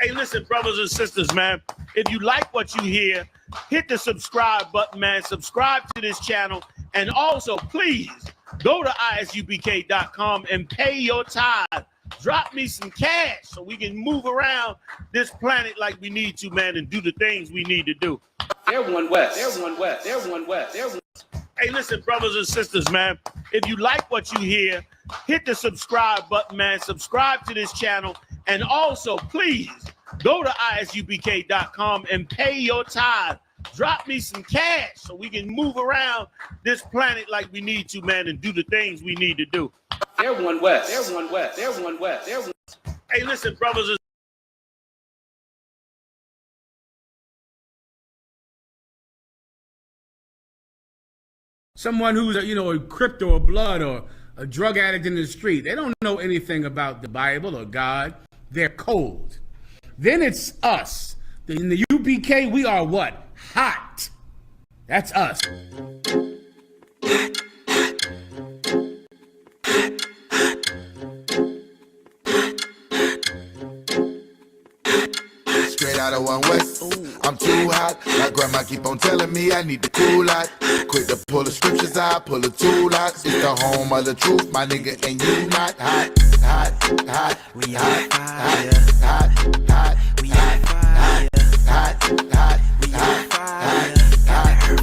Hey, listen, brothers and sisters, man. If you like what you hear, hit the subscribe button, man. Subscribe to this channel. And also, please, go to isubk.com and pay your tithe. Drop me some cash so we can move around this planet like we need to, man, and do the things we need to do. Everyone west. Everyone west. Everyone west. Everyone. Hey, listen, brothers and sisters, man. If you like what you hear, hit the subscribe button, man. Subscribe to this channel. And also, please, go to isubk.com and pay your tithe. Drop me some cash so we can move around this planet like we need to, man, and do the things we need to do. Everyone west. Everyone west. Everyone west. Everyone. Hey, listen, brothers and someone who's a crypto or blood or a drug addict in the street, they don't know anything about the Bible or God. They're cold. Then it's us. In the UPK, we are what? Hot. That's us. Straight out of One West, I'm too hot. My grandma keep on telling me I need to cool out. Quick to pull the scriptures out, pull the two locks. It's the home of the truth, my nigga, and you not hot, hot, hot. We hot, hot, hot, hot. We hot, hot, hot, hot. We hot, hot,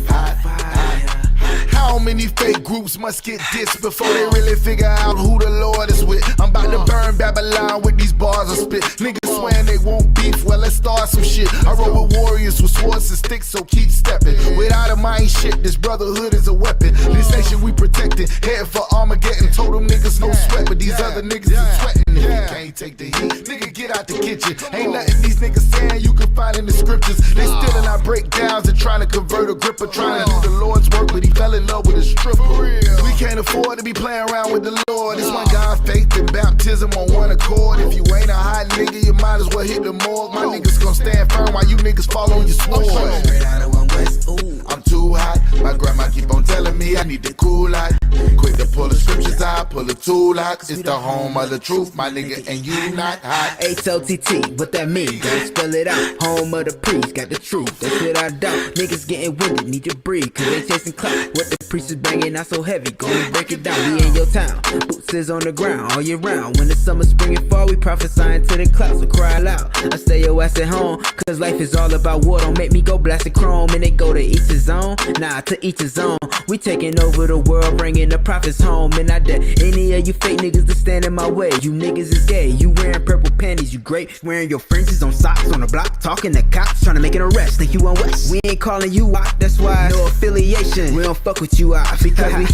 hot, hot. How many fake groups must get dissed before they really figure out who the Lord is with? I'm about to burn Babylon with these bars I spit. Niggas swearing they won't beef, well let's start some shit. I roll with warriors with swords and sticks, so keep stepping. Without a mind shit, this brotherhood is a weapon. This nation we protecting, heading for Armageddon. Told them niggas no sweat, but these other niggas is sweating. If you can't take the heat, nigga get out the kitchen. Ain't nothing these niggas saying you can find in the scriptures. They still in our breakdowns and trying to convert a gripper, trying to do the Lord's work, but he fell in love with a stripper. We can't afford to be playing around with the Lord. This one God, faith and baptism on one accord. If you ain't a hot nigga, you might as well hit the morgue. My niggas gon' stand firm while you niggas fall on your sword. Straight out of One West, I'm too hot. My grandma keep on telling me I need to cool out. Quick to pull the scriptures out, pull the two locks. It's the home of the truth, my nigga, and you not hot. H-O-T-T, what that mean? Gotta spell it out. Home of the priest, got the truth, that's without doubt. Niggas getting winded, need to breathe, cause they chasing clout. What the priest is banging not so heavy, gonna break it down. We in your town, boots is on the ground all year round. When the summer, spring, and fall, we prophesying to the clouds, so cry loud. I stay your ass at home, cause life is all about war. Don't make me go blasting chrome, and they go to each his own. Nah, to each his own. We taking over the world, bringing the prophets home. And I dare any of you fake niggas to stand in my way. You niggas is gay, you wearing purple panties, you great. Wearing your fringes on socks on the block, talking to cops, trying to make an arrest. Think you on West? We ain't calling you out, that's why no affiliation. We don't fuck with you out, because we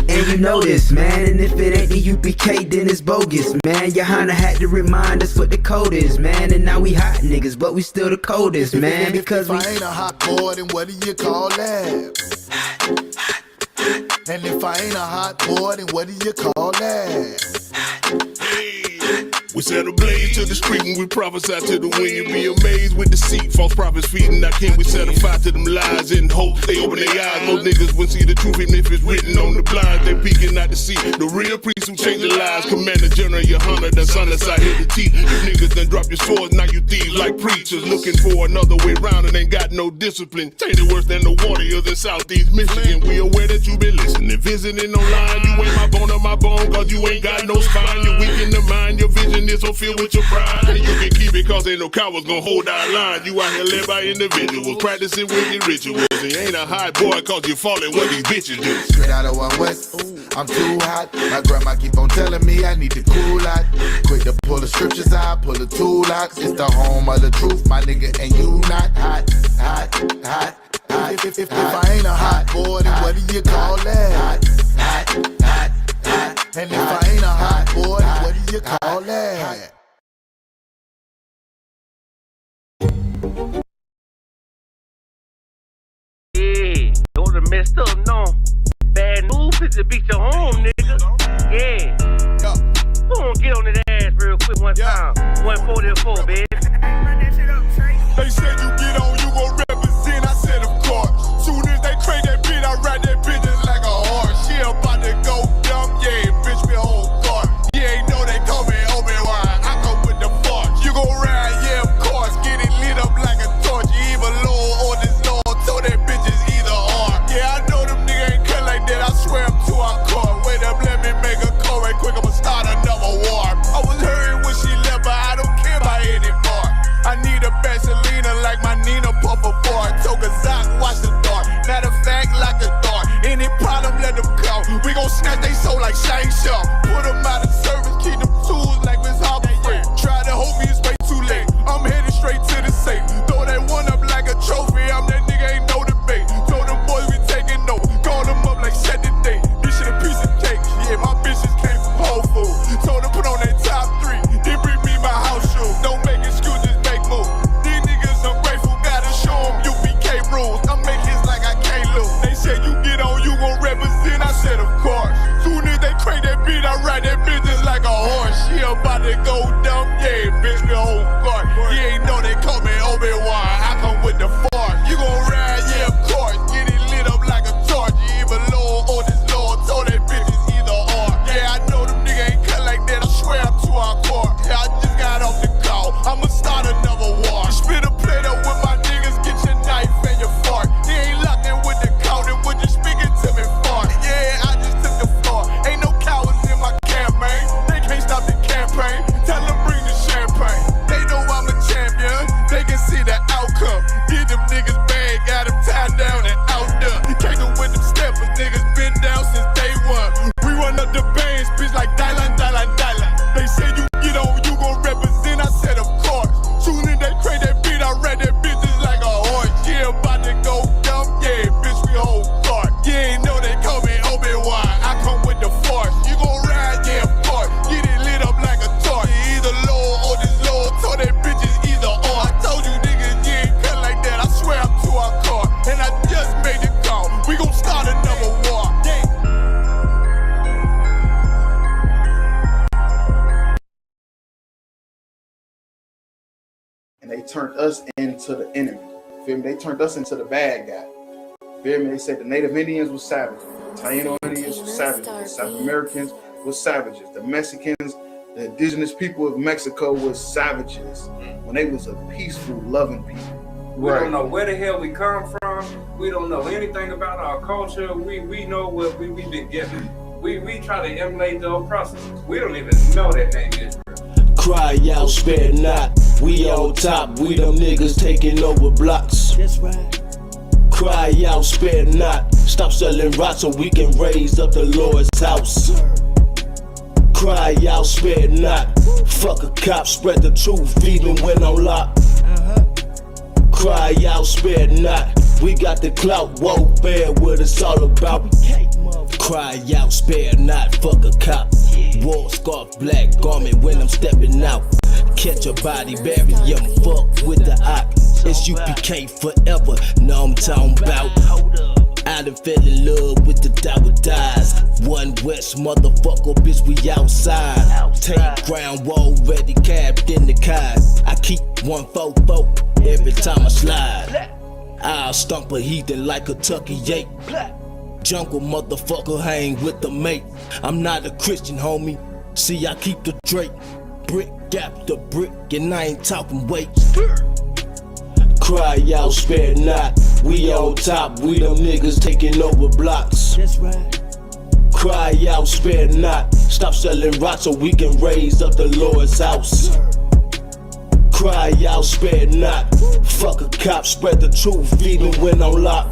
and you know this, man. And if it ain't the UPK, then it's bogus, man. Your Honda had to remind us what the code is, man. And now we hot niggas, but we still the coldest, man. Because if I ain't a hot boy, then what do you call that? And if I ain't a hot boy, then what do you call that? We set a blaze to the street when we prophesy to the wind. You be amazed with deceit, false prophets feeding our king. We set a fire to them lies in hopes they open their eyes. Most niggas wouldn't see the truth even if it's written on the blinds. They peeking out to see the real priests who change their lives. Commander General, your hunter, the son that's out here to teach. You niggas done drop your swords, now you thieves like preachers. Looking for another way round and ain't got no discipline. Tainted worse than the warriors in Southeast Michigan. We aware that you been listening, visiting online. You ain't my bone on my bone, cause you ain't got no spine. You're weak in the mind, your vision is so filled with your pride. And you can keep it cause ain't no cowards gonna hold our line. You out here led by individuals, practicing wicked rituals. And you ain't a hot boy cause you falling what these bitches do. Straight out of One West, I'm too hot. My grandma keep on telling me I need to cool out. Quick to pull the scriptures out, pull the two locks. It's the home of the truth, my nigga, and you not hot, hot, hot. If I ain't a hot boy, then what do you call that? Hot, hot, hot. And if I ain't a hot boy, then what do you call that? Yeah, those are messed up, no. Bad news is to beat your home, nigga. Yeah. Go on, get on that ass real quick one time. 144, baby. They said you get on, you gon' represent. I said, of course. Soon as they trade that bitch, I ride that bitch just like a horse. She about to go dumb, yeah, bitch, me whole guard. You ain't know they call me Obi-Wan. I come with the force. You gon' ride, yeah, know Gazak watch the dark. Matter of fact, like the dark. Any problem, let them come. We gon' snatch they soul like Shane Shaw. Put them out of service, keep them tools like Miss Harper. Try to hold me, it's way too late. I'm headed straight to the safe. Throw that one up like a trophy. I'm that nigga, ain't no debate. Told them boys we taking no. Call them up like set the date. This shit a piece of cake. Yeah, my bitches came from Whole Foods. Told them put on that top 3. Then bring me my house shoes. Don't make excuses, make moves. These niggas ungrateful, gotta show them UBK rules. I'm making hits like I can't lose. They said you get on, you gon' represent. I said of course. Soon as they crank that beat, I ride that bitch like a horse. She about to go dumb, yeah, bitch, the whole guard. You ain't know they call me Obi-Wan. I come with the force. You gon' ride, yeah, of course. Get it lit up like a torch. You either Lord or this Lord. Told that bitch it's either or. Yeah, I know them niggas ain't cut like that. I swear I'm to our core. Yeah, I just got off the call. I'ma start another war. Spit a plate up with my niggas. Get your knife and your fork. He ain't locked in with the count. And what you speaking to me for? Yeah, I just took the floor. Ain't no cowards in my campaign. They can't stop the campaign. Tell them bring the champagne. They know I'm a champion. They can see the outcome. Get them niggas bad. Got them tied down and outdone. Came with them steppers. Niggas been down since day one. We run up the bands, bitch, like Dylan, Dylan, Dylan. They say you get on, you gon' represent. I said, of course. Soon as they crank that beat, I read that bitch just like a horse. Yeah, about to go dumb. Yeah, bitch, we hold guard. You ain't know they call me Obi-Wan. I come with the force. You gon' ride, yeah, of course. Get it lit up like a torch. You either Lord or this Lord. Told that bitch it's either or. I told you niggas, you ain't cut like that. I swear I'm to our car. And I just made the call. We gon' start another war. Yeah. And they turned us into the enemy. Feel me? They turned us into the bad guy. Feel me? They said the Native Indians were savages. The Taino Indians were savages. The South Americans were savages. The Mexicans, the indigenous people of Mexico were savages. When they was a peaceful, loving people. We don't know where the hell we come from. We don't know anything about our culture. We know what we've been given. We try to emulate the oppressors. We don't even know that name is. Cry out, spare not. We on top, we them niggas taking over blocks. That's right. Cry out, spare not. Stop selling rocks so we can raise up the Lord's house. Cry out, spare not. Fuck a cop, spread the truth even when on lock. Cry out, spare not. We got the clout, warfare, what it's all about. Cry out, spare not. Fuck a cop. War scarf, black garment when I'm stepping out. Catch a body, bury him, fuck with the ock. It's UPK forever, know I'm talking about. I done fell in love with the Dower Dies. One West motherfucker, bitch, we outside. Take ground, wall ready, capped in the car. I keep 144 every time I slide. I'll stomp a heathen like a Tucky Yate. Jungle motherfucker hang with the mate. I'm not a Christian, homie. See, I keep the Drake. Brick after brick, and I ain't talking weight. Cry out, spare not. We on top, we them niggas taking over blocks. That's right. Cry out, spare not. Stop selling rocks so we can raise up the Lord's house. Cry out, spare not. Fuck a cop, spread the truth even when on lock.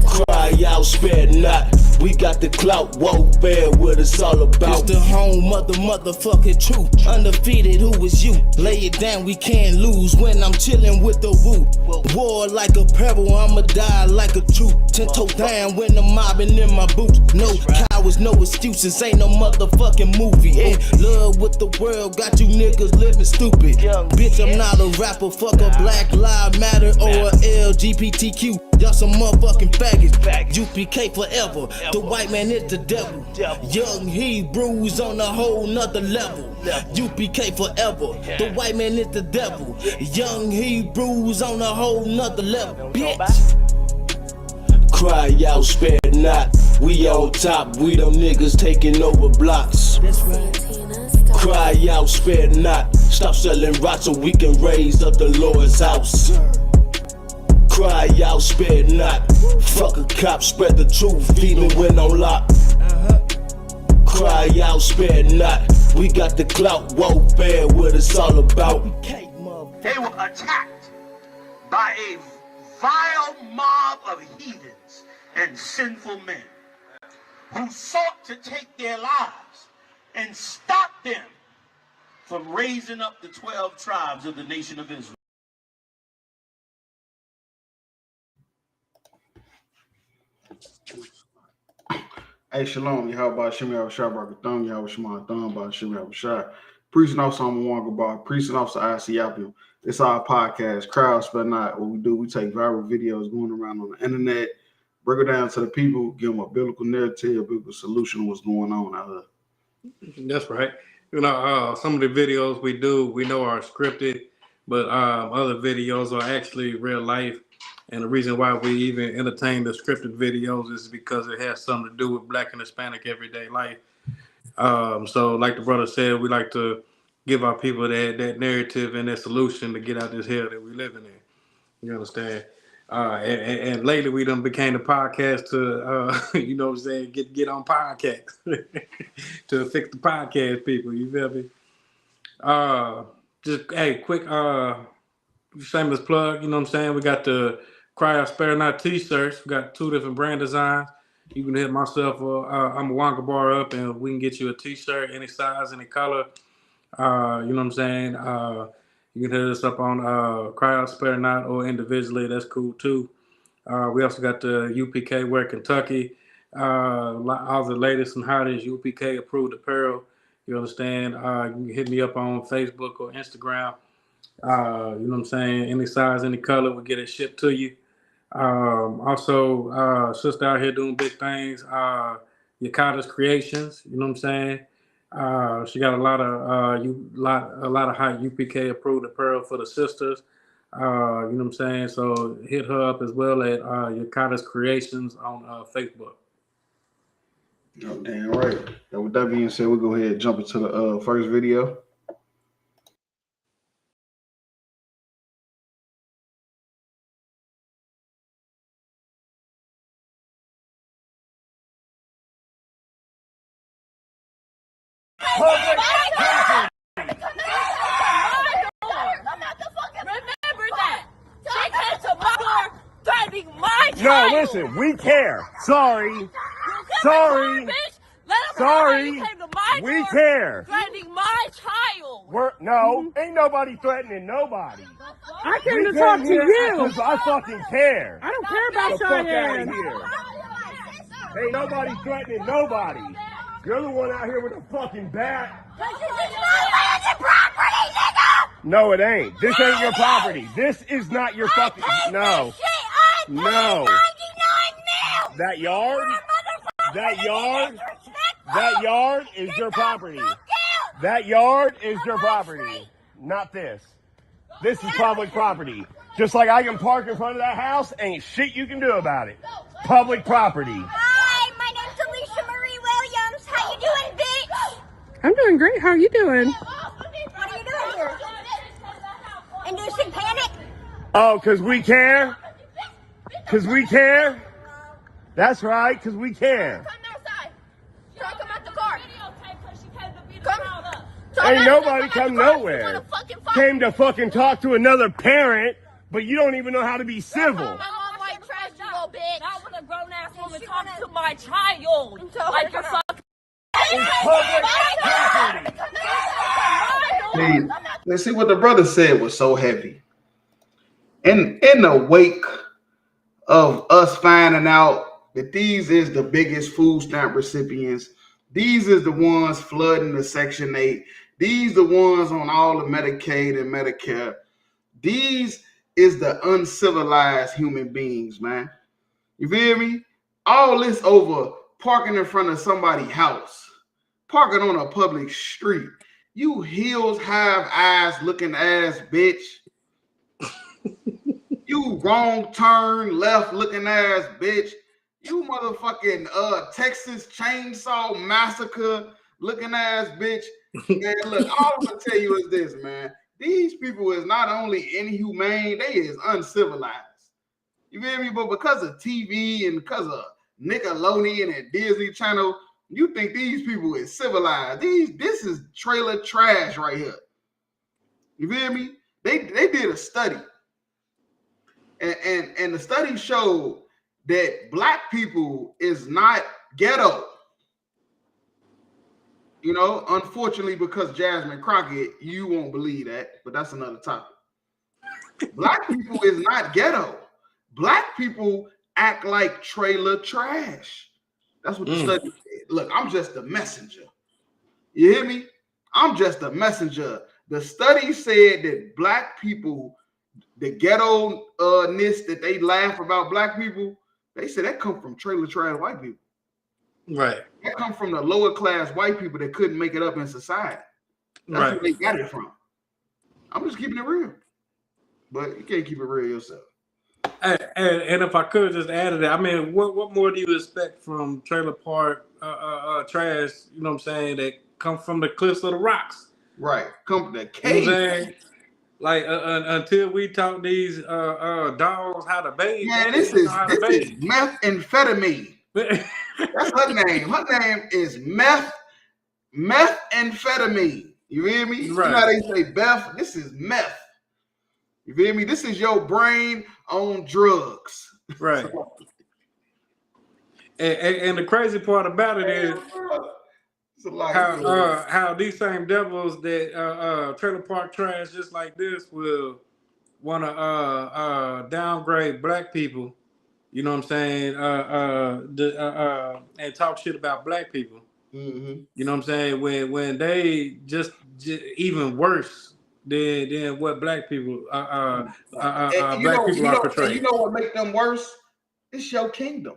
Cry out, spare not. We got the clout, warfare, what it's all about. It's the home of the motherfucking truth. Undefeated, who is you? Lay it down, we can't lose when I'm chilling with the root. War like a peril, I'ma die like a truth. 10 toe down when I'm mobbing in my boots. No cowards, no excuses, ain't no motherfucking movie. In love with the world, got you niggas living stupid. Bitch, I'm not a rapper, fuck a Black Lives Matter or a LGBTQ. Y'all some motherfucking faggots. UPK forever. The white man is the devil. Young Hebrews on a whole nother level. UPK forever. The white man is the devil. Young Hebrews on a whole nother level. Bitch. Cry out, spare not. We on top, we them niggas taking over blocks. That's right. Cry out, spare not. Stop selling rocks so we can raise up the Lord's house. Cry out, spare not. Fuck a cop, spread the truth even when on lock. Cry out, spare not. We got the clout, warfare, what it's all about. They were attacked by a vile mob of heathens and sinful men who sought to take their lives and stop them from raising up the 12 tribes of the nation of Israel. Hey, shalom. Yahweh Shemi Abashar Barakatham. Yahweh Shema Thumb by Shemi Abashar. Priest and Officer Wanga Bar. Priest and Officer Isiapium. It's our podcast, Crowd Spell Not. What we do, we take viral videos going around on the internet, break it down to the people, give them a biblical narrative, a biblical solution to what's going on out here. That's right. You know, some of the videos we do, we know are scripted, but other videos are actually real life. And the reason why we even entertain the scripted videos is because it has something to do with Black and Hispanic everyday life. So like the brother said, we like to give our people that narrative and that solution to get out this hell that we living in. You understand? And lately we done became the podcast to, you know what I'm saying, get on podcast to fix the podcast people. You feel me? Just, hey, quick shameless plug, you know what I'm saying? We got the Cry Out Spare Not t-shirts. We got 2 different brand designs. You can hit myself I'm a Wonka Bar up and we can get you a t-shirt, any size, any color. You know what I'm saying? You can hit us up on Cry Out Spare Not or individually. That's cool too. We also got the UPK Wear Kentucky. All the latest and hottest UPK approved apparel. You understand? You can hit me up on Facebook or Instagram. You know what I'm saying? Any size, any color, we'll get it shipped to you. Also, sister out here doing big things. Yakata's Creations, you know what I'm saying? She got a lot of hot UPK approved apparel for the sisters. You know what I'm saying? So hit her up as well at Yakata's Creations on Facebook. Oh, damn right. And with that being said, we'll go ahead and jump into the first video. No, listen, we care. Sorry. Sorry. Sorry. We care. Threatening my child. Ain't nobody threatening nobody. I came to talk to you. Because I fucking care. I don't care about Get the fuck out of here. Ain't nobody threatening nobody. You're the one out here with a fucking bat. No, it ain't. This ain't your property. This is not your fucking. No. No. That yard? That yard is your property. That yard is your property. Not this. This is public property. Just like I can park in front of that house, ain't shit you can do about it. Public property. Hi, my name's Alicia Marie Williams. How you doing, bitch? I'm doing great. How are you doing? What are you doing here? Inducing panic? Oh, because we care? Because we care? That's right, because we care. Come outside. Come out the car. Ain't nobody come nowhere. Came to fucking talk to another parent, but you don't even know how to be civil. My mom white trash, you little bitch. Not when a grown ass woman talks to my child. Like you're fucking. It's public property. See, let's see what the brother said was so heavy. In the wake of us finding out that these is the biggest food stamp recipients, these is the ones flooding the Section 8, these the ones on all the Medicaid and Medicare, these is the uncivilized human beings, man. You feel me? All this over parking in front of somebody's house, parking on a public street. You heels have eyes looking ass bitch. You wrong turn left looking ass bitch. You motherfucking Texas Chainsaw Massacre looking ass bitch. Man, look, all I'm gonna tell you is this, man. These people is not only inhumane, they is uncivilized. You feel me? But because of TV and because of Nickelodeon and Disney Channel, you think these people is civilized. This is trailer trash right here. You feel me? They did a study. And the study showed that black people is not ghetto. You know, unfortunately, because Jasmine Crockett, you won't believe that, but that's another topic. Black people is not ghetto. Black people act like trailer trash. That's what the study said. Look, I'm just a messenger. You hear me? I'm just a messenger. The study said that black people, the ghetto-ness that they laugh about black people, they said that come from trailer trash white people. Right. That come from the lower class white people that couldn't make it up in society. That's where they got it from. I'm just keeping it real. But you can't keep it real yourself. And if I could just add to that, I mean, what more do you expect from trailer park trash, you know what I'm saying, that come from the cliffs of the rocks? Right. Come from the cave. You know what I'm saying? Like until we taught these dogs how to bathe. Man, this is methamphetamine. That's her name. Her name is methamphetamine. You hear me? Right. You know how they say Beth? This is meth. You feel me? This is your brain on drugs. Right. and the crazy part about it is how these same devils that trailer park trash just like this will want to downgrade black people. You know what I'm saying? And talk shit about black people. Mm-hmm. You know what I'm saying? When they just even worse than what black people black people are portrayed. You know what make them worse? It's your kingdom.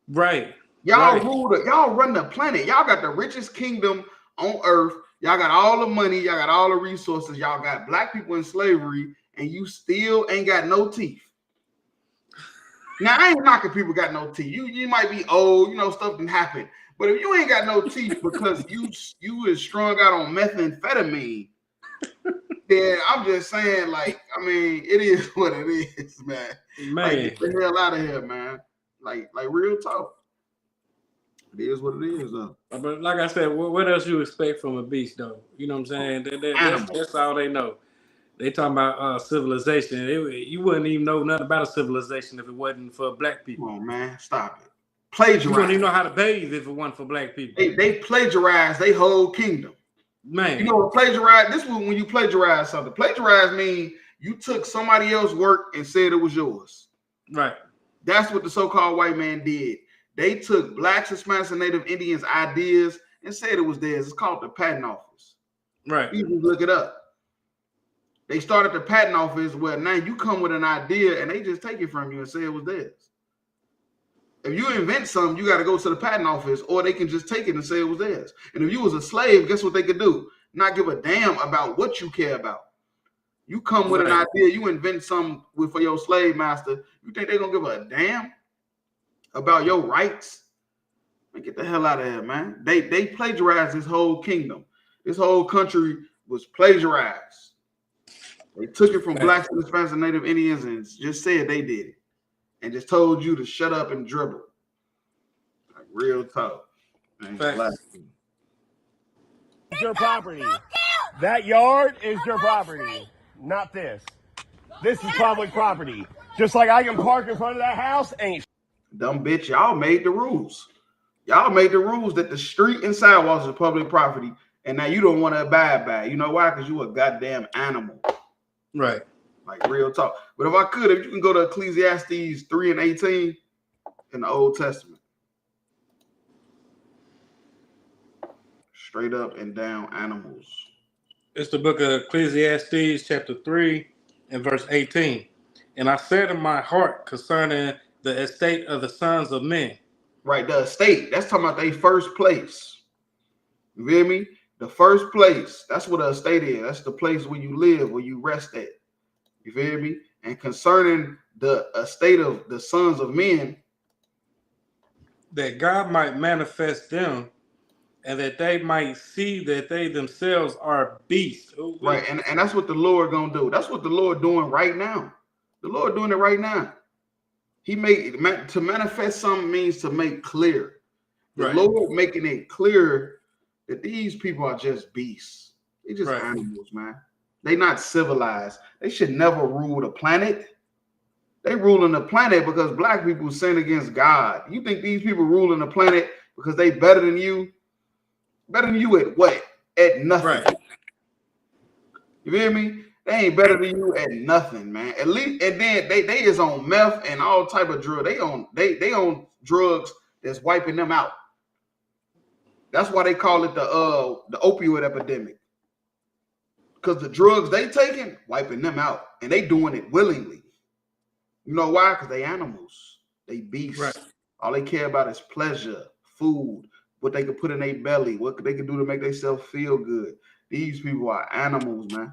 Right. Y'all y'all run the planet. Y'all got the richest kingdom on earth. Y'all got all the money. Y'all got all the resources. Y'all got black people in slavery, and you still ain't got no teeth. Now, I ain't knocking people got no teeth. You might be old, you know, stuff can happen. But if you ain't got no teeth because you is strung out on methamphetamine, then I'm just saying, like, I mean, it is what it is, man. Like, get the hell out of here, man. Like real talk. It is what it is, though. But like I said, what else you expect from a beast, though? You know what I'm saying? That's all they know. They talking about civilization. You wouldn't even know nothing about a civilization if it wasn't for black people. Come on, man. Stop it. Plagiarize. You wouldn't even know how to bathe if it wasn't for black people. They plagiarize their whole kingdom. Man. You know what plagiarize? This was when you plagiarize something. Plagiarize means you took somebody else's work and said it was yours. Right. That's what the so-called white man did. They took blacks, Hispanics, and Native Indians' ideas and said it was theirs. It's called the patent office. Right. You can look it up. They started the patent office where now you come with an idea and they just take it from you and say it was theirs. If you invent something, you got to go to the patent office, or they can just take it and say it was theirs. And if you was a slave, guess what they could do? Not give a damn about what you care about. You come with an idea, you invent something for your slave master. You think they're going to give a damn about your rights? Man, get the hell out of here, man. They plagiarized this whole kingdom. This whole country was plagiarized. They took it from blacks, Hispanics, and Native Indians and just said they did it. And just told you to shut up and dribble. Like real talk. Your property. That yard is your property, not this. This is public property. Just like I can park in front of that house, ain't. Dumb bitch, y'all made the rules. Y'all made the rules that the street and sidewalks are public property, and now you don't want to abide by it. You know why? Because you a goddamn animal. Right. Like real talk. But if I could, if you can go to Ecclesiastes 3:18 in the Old Testament. Straight up and down animals. It's the book of Ecclesiastes, chapter 3, and verse 18. And I said in my heart concerning the estate of the sons of men. Right, the estate. That's talking about their first place. You feel me? The first place. That's what an estate is. That's the place where you live, where you rest at. You feel me? And concerning the estate of the sons of men, that God might manifest them, and that they might see that they themselves are beasts. Right, and that's what the Lord gonna do. That's what the Lord doing right now. The Lord doing it right now. He to manifest something means to make clear. The Lord making it clear that these people are just beasts. They're just animals, man. They not civilized. They should never rule the planet. They ruling the planet because black people sin against God. You think these people ruling the planet because they better than you? Better than you at what? At nothing. Right. You feel me? They ain't better than you at nothing, man. At least, and then they is on meth and all type of drug. They on drugs that's wiping them out. That's why they call it the opioid epidemic. Because the drugs they taking, wiping them out. And they doing it willingly. You know why? Because they animals. They beasts. Right. All they care about is pleasure, food, what they could put in their belly, what they could do to make themselves feel good. These people are animals, man.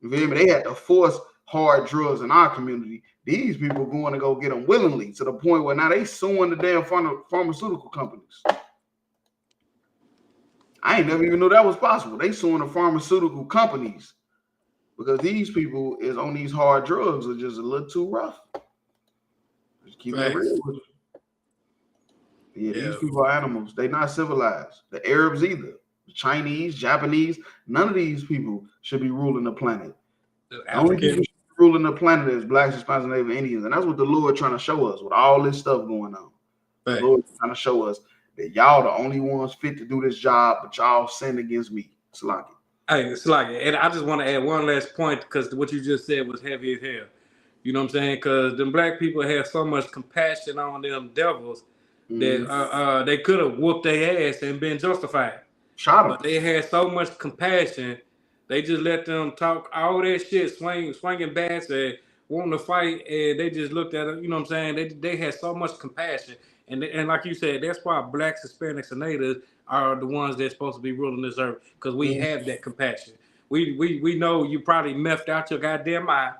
You feel me? They had to force hard drugs in our community. These people going to go get them willingly to the point where now they suing the damn pharmaceutical companies. I ain't never even knew that was possible. They suing the pharmaceutical companies because these people is on these hard drugs are just a little too rough. Just keep it real with you. Yeah, these people are animals. They not civilized. The Arabs either. The Chinese, Japanese, none of these people should be ruling the planet. The only people should be ruling the planet is blacks, Hispanics, and Native Indians. And that's what the Lord trying to show us with all this stuff going on. The Lord trying to show us that y'all the only ones fit to do this job, but y'all sinned against me. Slaki. Hey, Slaki. And I just want to add one last point because what you just said was heavy as hell. You know what I'm saying? Because them black people have so much compassion on them devils that they could have whooped their ass and been justified. Shot them. But they had so much compassion, they just let them talk all that shit, swinging bats and wanting to fight, and they just looked at it. You know what I'm saying? They had so much compassion, and like you said, that's why blacks, Hispanics, and natives are the ones that's supposed to be ruling this earth because we have that compassion. We know you probably methed out your goddamn mind.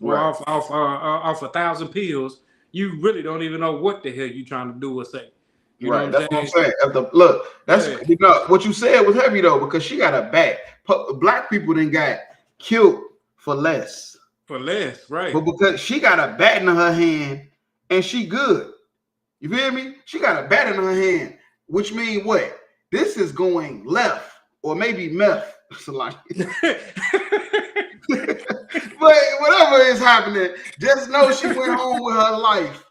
Or off 1,000 pills, you really don't even know what the hell you trying to do or say. You know That's what I'm saying. Look, that's you know what you said was heavy though because she got a back. Black people then got killed for less. For less, right? But because she got a bat in her hand and she good. You feel me? She got a bat in her hand, which means what? This is going left or maybe meth. But whatever is happening, just know she went home with her life.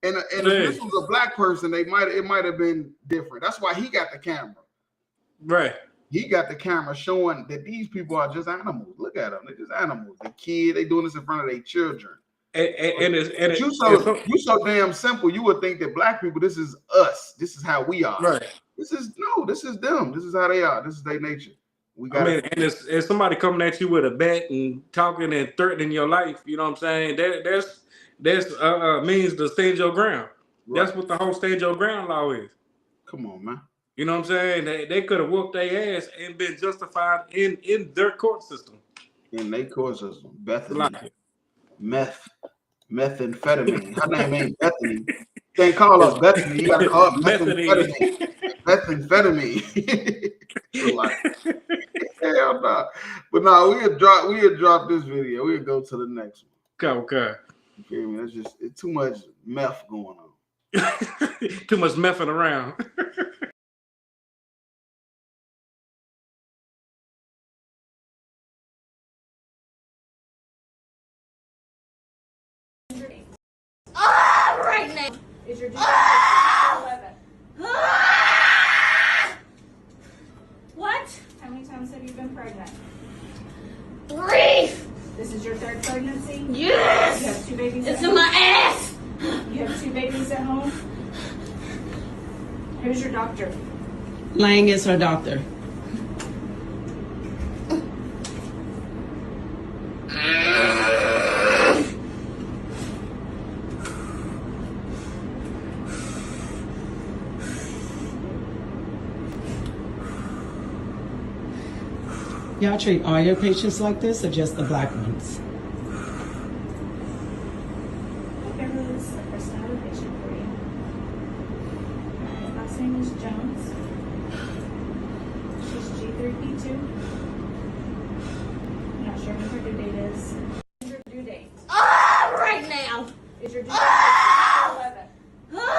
And if this was a black person, it might have been different. That's why he got the camera. Right. He got the camera showing that these people are just animals. Look at them. They're just animals. The kid, they doing this in front of their children. You so damn simple. You would think that black people, this is us. This is how we are. Right. This is them. This is how they are. This is their nature. And it's somebody coming at you with a bat and talking and threatening your life. You know what I'm saying? That's means to stand your ground. Right. That's what the whole stand your ground law is. Come on, man. You know what I'm saying? They could have whooped their ass and been justified in their court system. In their court system. Bethany. Methamphetamine. Her name ain't Bethany. Can't call her Bethany. You gotta call her methamphetamine. Methamphetamine. Hell no. But no, we'll drop this video. We'll go to the next one. Okay. You feel me? It's too much meth going on. Too much mething around. Right now. Is your due date 11? What? How many times have you been pregnant? 3. This is your 3rd pregnancy? Yes! You have 2 babies at home? It's in my ass! You have 2 babies at home? Who's your doctor? Lang is her doctor. Y'all treat all your patients like this or just the black ones? Beverly, this is the first time I have a patient for you. Last name is Jones. She's G3P2. I'm not sure when her due date is. When's your due date? Right now. Is your due date 11?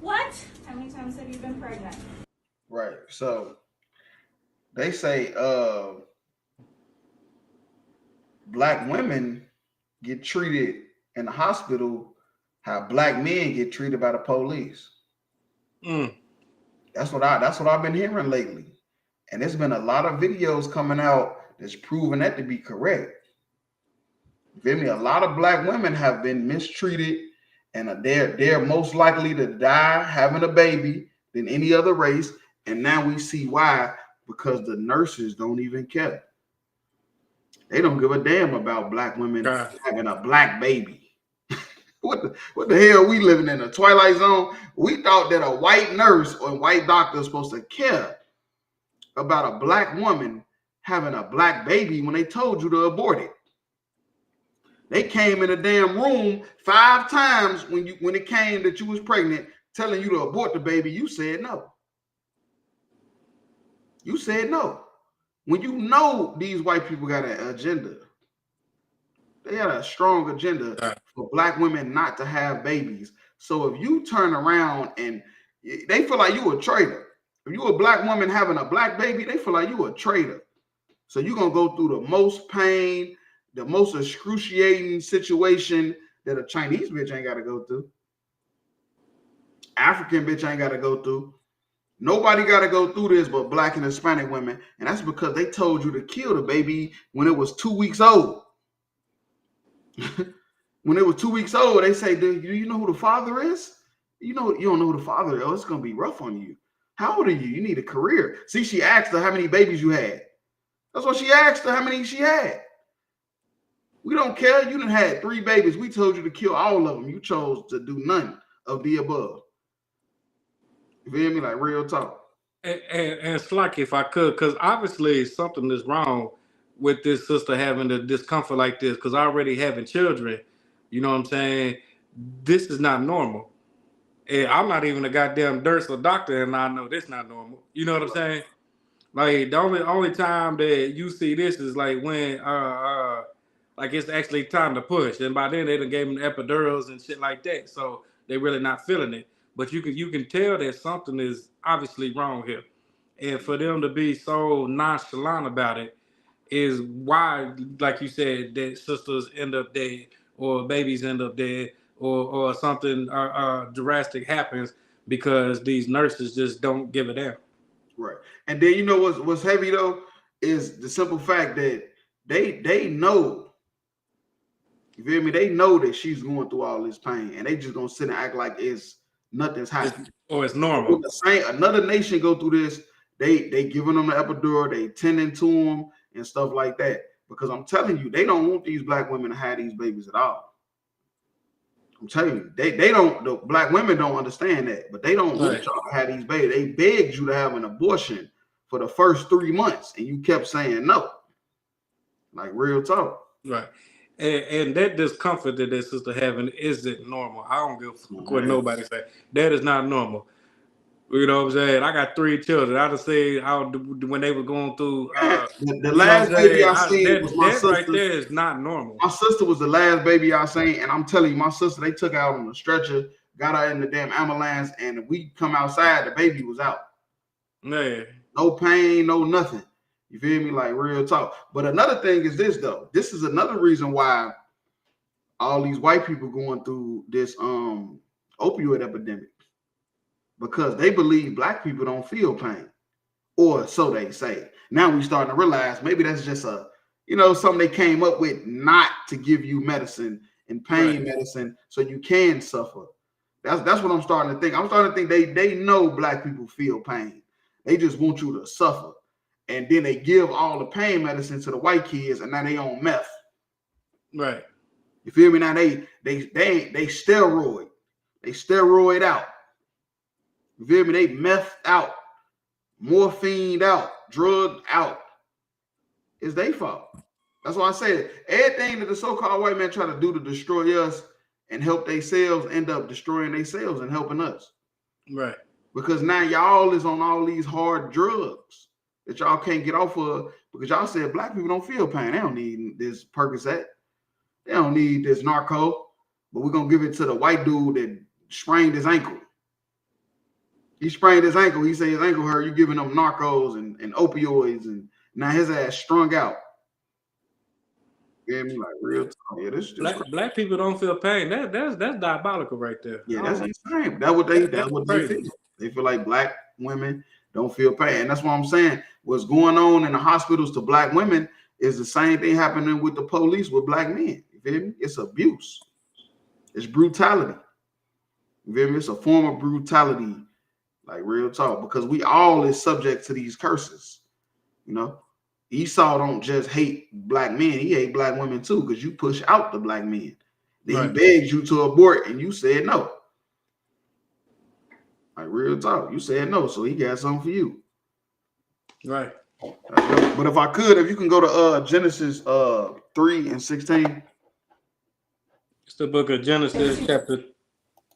What? How many times have you been pregnant? Right. So they say black women get treated in the hospital how black men get treated by the police. That's what I've been hearing lately. And there's been a lot of videos coming out that's proving that to be correct. You feel me? A lot of black women have been mistreated, and they're most likely to die having a baby than any other race. And now we see why, because the nurses don't even care. They don't give a damn about black women having a black baby. What the hell are we living in, a twilight zone? We thought that a white nurse or white doctor is supposed to care about a black woman having a black baby when they told you to abort it. They came in the damn room 5 times when it came that you was pregnant, telling you to abort the baby. You said no. You said no. When you know these white people got an agenda, they had a strong agenda for black women not to have babies. So if you turn around and they feel like you a traitor. If you a black woman having a black baby, they feel like you a traitor. So you're going to go through the most pain, the most excruciating situation that a Chinese bitch ain't got to go through. African bitch ain't got to go through. Nobody got to go through this but black and Hispanic women. And that's because they told you to kill the baby when it was 2 weeks old. When it was 2 weeks old, they say, do you know who the father is? You don't know who the father is. Oh, it's going to be rough on you. How old are you? You need a career. See, she asked her how many babies you had. That's what she asked her, how many she had. We don't care. You done had 3 babies. We told you to kill all of them. You chose to do none of the above. You feel me? Like real talk. And Slack, if I could, because obviously something is wrong with this sister having the discomfort like this, because already having children, you know what I'm saying? This is not normal. And I'm not even a goddamn nurse or doctor, and I know this not normal. You know what I'm saying? Like the only time that you see this is like when like it's actually time to push, and by then they done gave them epidurals and shit like that, so they really not feeling it. But you can tell that something is obviously wrong here, and for them to be so nonchalant about it is why, like you said, that sisters end up dead or babies end up dead or something drastic happens because these nurses just don't give a damn. Right. And then you know what's heavy though is the simple fact that they know, you feel me? They know that she's going through all this pain, and they just gonna sit and act like it's nothing's happening. Or it's normal. Another nation go through this, they giving them the epidural, they tending to them and stuff like that. Because I'm telling you, they don't want these black women to have these babies at all. I'm telling you, they don't. The black women don't understand that, but they don't want y'all to have these babies. They begged you to have an abortion for the first 3 months, and you kept saying no. Like real talk. Right. And that discomfort that that sister having isn't normal. I don't give a fuck what nobody say. That is not normal. You know what I'm saying? I got 3 children. I just say when they were going through the last baby I seen was my sister. That right there is not normal. My sister was the last baby I seen, and I'm telling you, my sister, they took her out on a stretcher, got her in the damn ambulance, and we come outside, the baby was out. Yeah. No pain, no nothing. You feel me? Like real talk. But another thing is this though. This is another reason why all these white people going through this opioid epidemic. Because they believe black people don't feel pain. Or so they say. Now we starting to realize maybe that's just something they came up with not to give you medicine and pain medicine so you can suffer. That's what I'm starting to think. I'm starting to think they know black people feel pain. They just want you to suffer. And then they give all the pain medicine to the white kids, and now they on meth. Right. You feel me? Now they steroid. They steroid out. You feel me? They meth out, morphine out, drugged out. It's their fault. That's why I said everything that the so-called white man try to do to destroy us and help themselves end up destroying themselves and helping us. Right. Because now y'all is on all these hard drugs that y'all can't get off of because y'all said black people don't feel pain. They don't need this Percocet. They don't need this narco. But we're going to give it to the white dude that sprained his ankle. He sprained his ankle. He said his ankle hurt. You giving him narcos and opioids, and now his ass strung out. You feel me? Like real talk. Yeah, this Black people don't feel pain. That's diabolical right there. Yeah, that's insane. That's what they feel. They feel like black women don't feel pain. And that's what I'm saying. What's going on in the hospitals to black women is the same thing happening with the police with black men. You feel me? It's abuse. It's brutality. You feel me? It's a form of brutality, like real talk, because we all is subject to these curses. You know, Esau don't just hate black men, he hate black women too, because you push out the black men. Then he begged you to abort and you said no. Like real talk, you said no, so he got something for you. Right. But if you can go to Genesis 3:16. It's the book of Genesis chapter.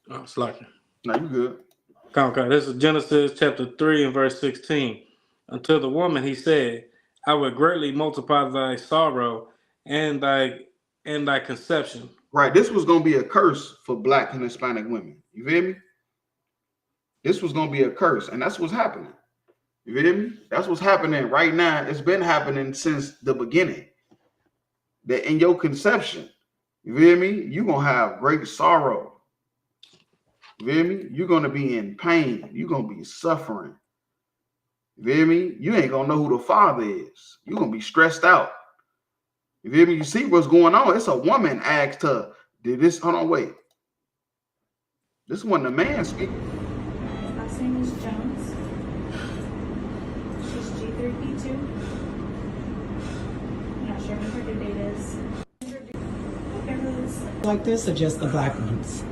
Oh, slacking. No, you good. Okay, this is Genesis chapter 3 and verse 16. Unto the woman he said, I will greatly multiply thy sorrow and thy conception. Right. This was gonna be a curse for black and Hispanic women. You feel me? This was gonna be a curse, and that's what's happening. You feel me? That's what's happening right now. It's been happening since the beginning. That in your conception, you feel me? You're gonna have great sorrow. You feel me? You're gonna be in pain. You're gonna be suffering. You feel me? You ain't gonna know who the father is. You're gonna be stressed out. You feel me? You see what's going on? It's a woman asked her, did this? Hold on, wait. This one, the man speaking. Last name is Jones. She's G3P2. I'm not sure what her due date is. Like this or just the black ones?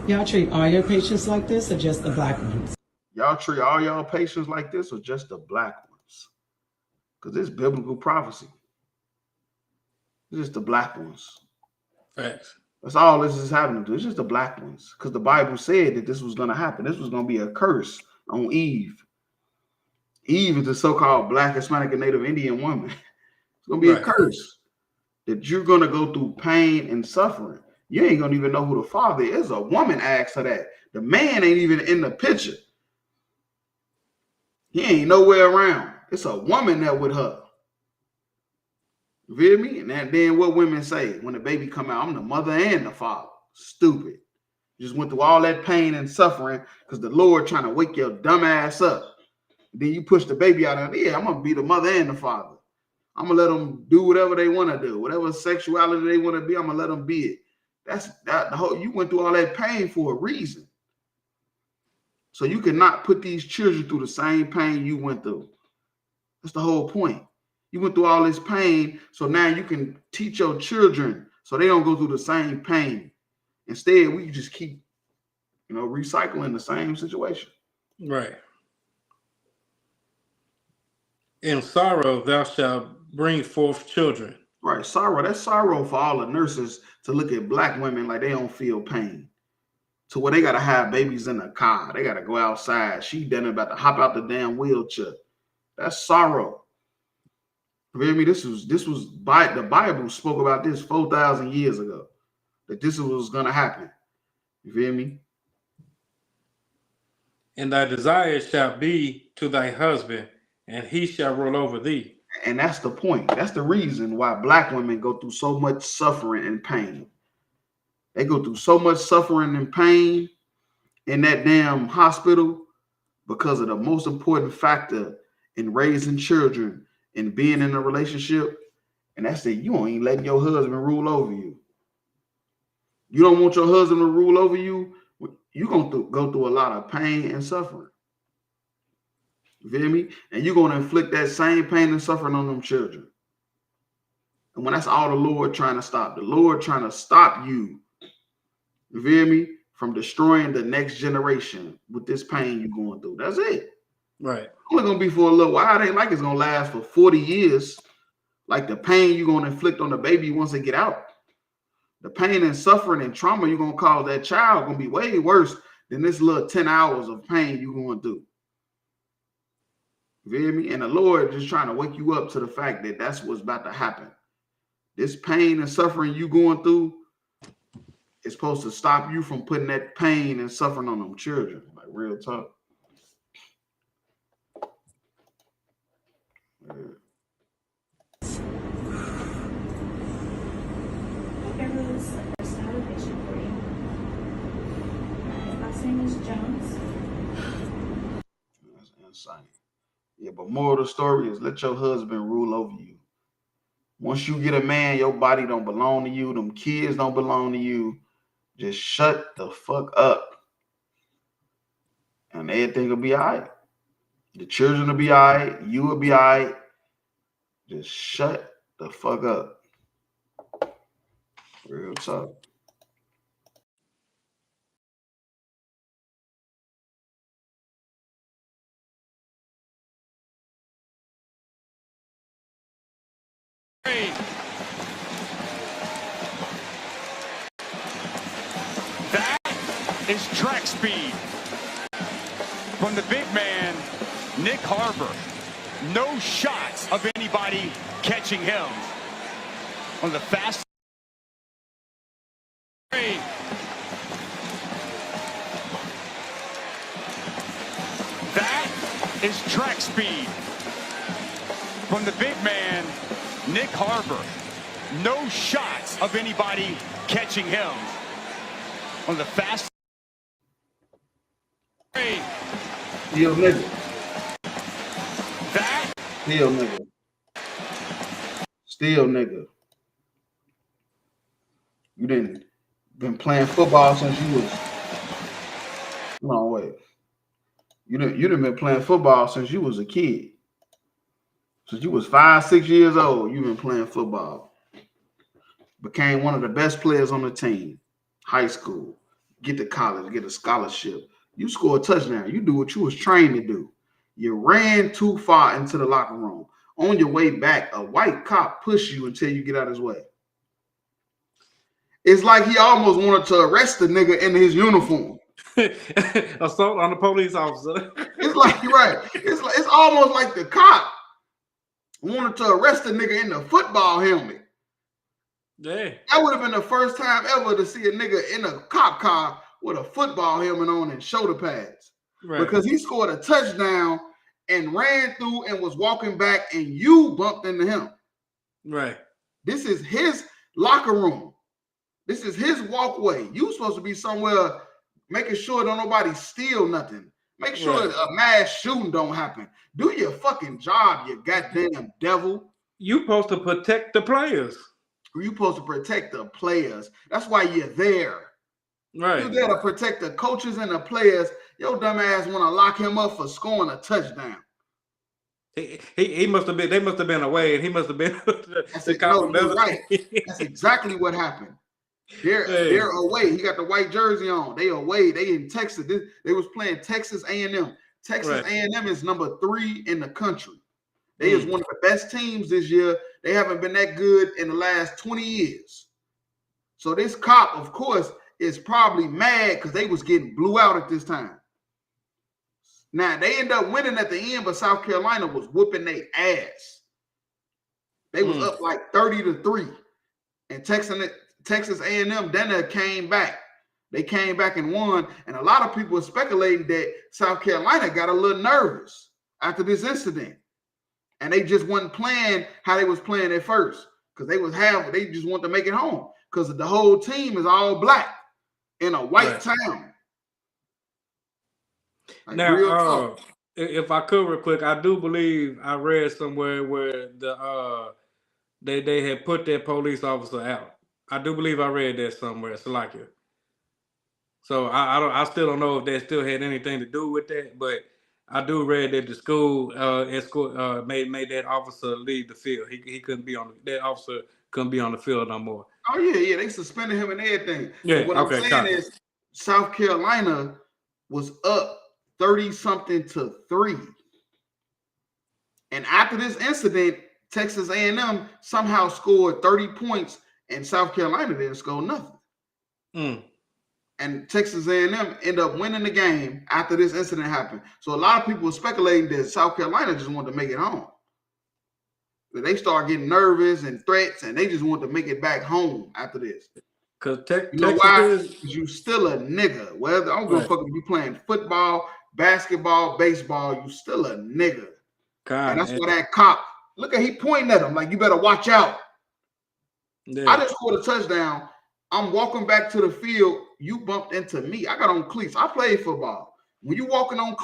Y'all treat all your patients like this or just the black ones? Y'all treat all y'all patients like this or just the black ones? Because it's biblical prophecy. It's just the black ones. Facts. That's all this is happening to. It's just the black ones. Because the Bible said that this was going to happen. This was going to be a curse on Eve. Eve is the so-called black, Hispanic, and Native Indian woman. It's going to be a curse that you're going to go through pain and suffering. You ain't going to even know who the father is. A woman asked her that. The man ain't even in the picture. He ain't nowhere around. It's a woman there with her. You feel me? And then what women say when the baby come out, I'm the mother and the father. Stupid. You just went through all that pain and suffering because the Lord trying to wake your dumb ass up. Then you push the baby out and I'm going to be the mother and the father. I'm going to let them do whatever they want to do. Whatever sexuality they want to be, I'm going to let them be it. You went through all that pain for a reason. So you cannot put these children through the same pain you went through. That's the whole point. You went through all this pain, so now you can teach your children so they don't go through the same pain. Instead, we just keep, recycling the same situation. Right. In sorrow, thou shalt bring forth children. Right. Sorrow. That's sorrow for all the nurses to look at black women like they don't feel pain. To where they got to have babies in the car. They got to go outside. She done about to hop out the damn wheelchair. That's sorrow. You feel me? This was the Bible spoke about this 4,000 years ago. That this was going to happen. You feel me? And thy desire shall be to thy husband, and he shall rule over thee. And that's the point. That's the reason why black women go through so much suffering and pain. They go through so much suffering and pain in that damn hospital because of the most important factor in raising children and being in a relationship. And that's that you ain't letting your husband rule over you. You don't want your husband to rule over you. You're going to go through a lot of pain and suffering. You feel me? And you're going to inflict that same pain and suffering on them children. And when that's all the Lord trying to stop, the Lord trying to stop you, you feel me, from destroying the next generation with this pain you're going through. That's it. Right. Only going to be for a little while. It ain't like it's going to last for 40 years. Like the pain you're going to inflict on the baby once they get out. The pain and suffering and trauma you're going to cause that child going to be way worse than this little 10 hours of pain you're going through. You feel me? And the Lord just trying to wake you up to the fact that that's what's about to happen. This pain and suffering you going through is supposed to stop you from putting that pain and suffering on them children. Like real talk. name is Jones. That's insane. Yeah, but moral of the story is let your husband rule over you. Once you get a man, your body don't belong to you. Them kids don't belong to you. Just shut the fuck up. And everything will be all right. The children will be all right. You will be all right. Just shut the fuck up. Real talk. That is track speed from the big man, Nick Harbor. No shots of anybody catching him. One of the fastest. That is track speed from the big man, Nick Harbor. No shots of anybody catching him. One of the fastest. Still nigga. That. Still nigga. Still nigga. You didn't been playing football since you was. No, wait. You done been playing football since you was a kid. Since you was 5, 6 years old, you've been playing football. Became one of the best players on the team. High school. Get to college, get a scholarship. You score a touchdown. You do what you was trained to do. You ran too far into the locker room. On your way back, a white cop pushed you until you get out of his way. It's like he almost wanted to arrest the nigga in his uniform. Assault on the police officer. It's like, right. It's almost like the cop wanted to arrest the nigga in the football helmet. Yeah. That would have been the first time ever to see a nigga in a cop car with a football helmet on and shoulder pads. Right. Because he scored a touchdown and ran through and was walking back and you bumped into him. Right. This is his locker room. This is his walkway. You supposed to be somewhere making sure don't nobody steal nothing. Make sure Right. a mass shooting don't happen. Do your fucking job, you goddamn devil. You supposed to protect the players. You supposed to protect the players. That's why you're there. Right. You're there to protect the coaches and the players. Your dumb ass want to lock him up for scoring a touchdown. He must have been. They must have been away, and he must have been. You're right. That's exactly what happened. They're away. He got the white jersey on. They away. They in Texas. They was playing Texas A&M. Texas A&M is number 3 in the country. They is one of the best teams this year. They haven't been that good in the last 20 years. So this cop, of course, is probably mad because they was getting blew out at this time. Now, they end up winning at the end, but South Carolina was whooping their ass. They was up like 30-3. And Texas A&M then came back. They came back and won. And a lot of people were speculating that South Carolina got a little nervous after this incident. And they just wasn't playing how they was playing at first. Because they just want to make it home. Because the whole team is all black in a white town. Like now, if I could real quick, I do believe I read somewhere where they had put that police officer out. I do believe I read that somewhere. It's like it. So I still don't know if that still had anything to do with that, but I do read that the school escort made that officer leave the field. He couldn't be on that officer couldn't be on the field no more. Oh yeah, they suspended him and everything. Yeah, but what I'm saying is South Carolina was up 30-something to 3. And after this incident, Texas A&M somehow scored 30 points and South Carolina didn't score nothing. And Texas A&M ended up winning the game after this incident happened. So a lot of people were speculating that South Carolina just wanted to make it home. But they start getting nervous and threats, and they just want to make it back home after this. Because you know why? Because you still a nigga. Whether I don't give a fuck if you playing football, basketball, baseball, you still a nigga. And that's why that cop, look at he pointing at him like you better watch out. Yeah. I just scored a touchdown. I'm walking back to the field. You bumped into me. I got on cleats. I played football. When you walking on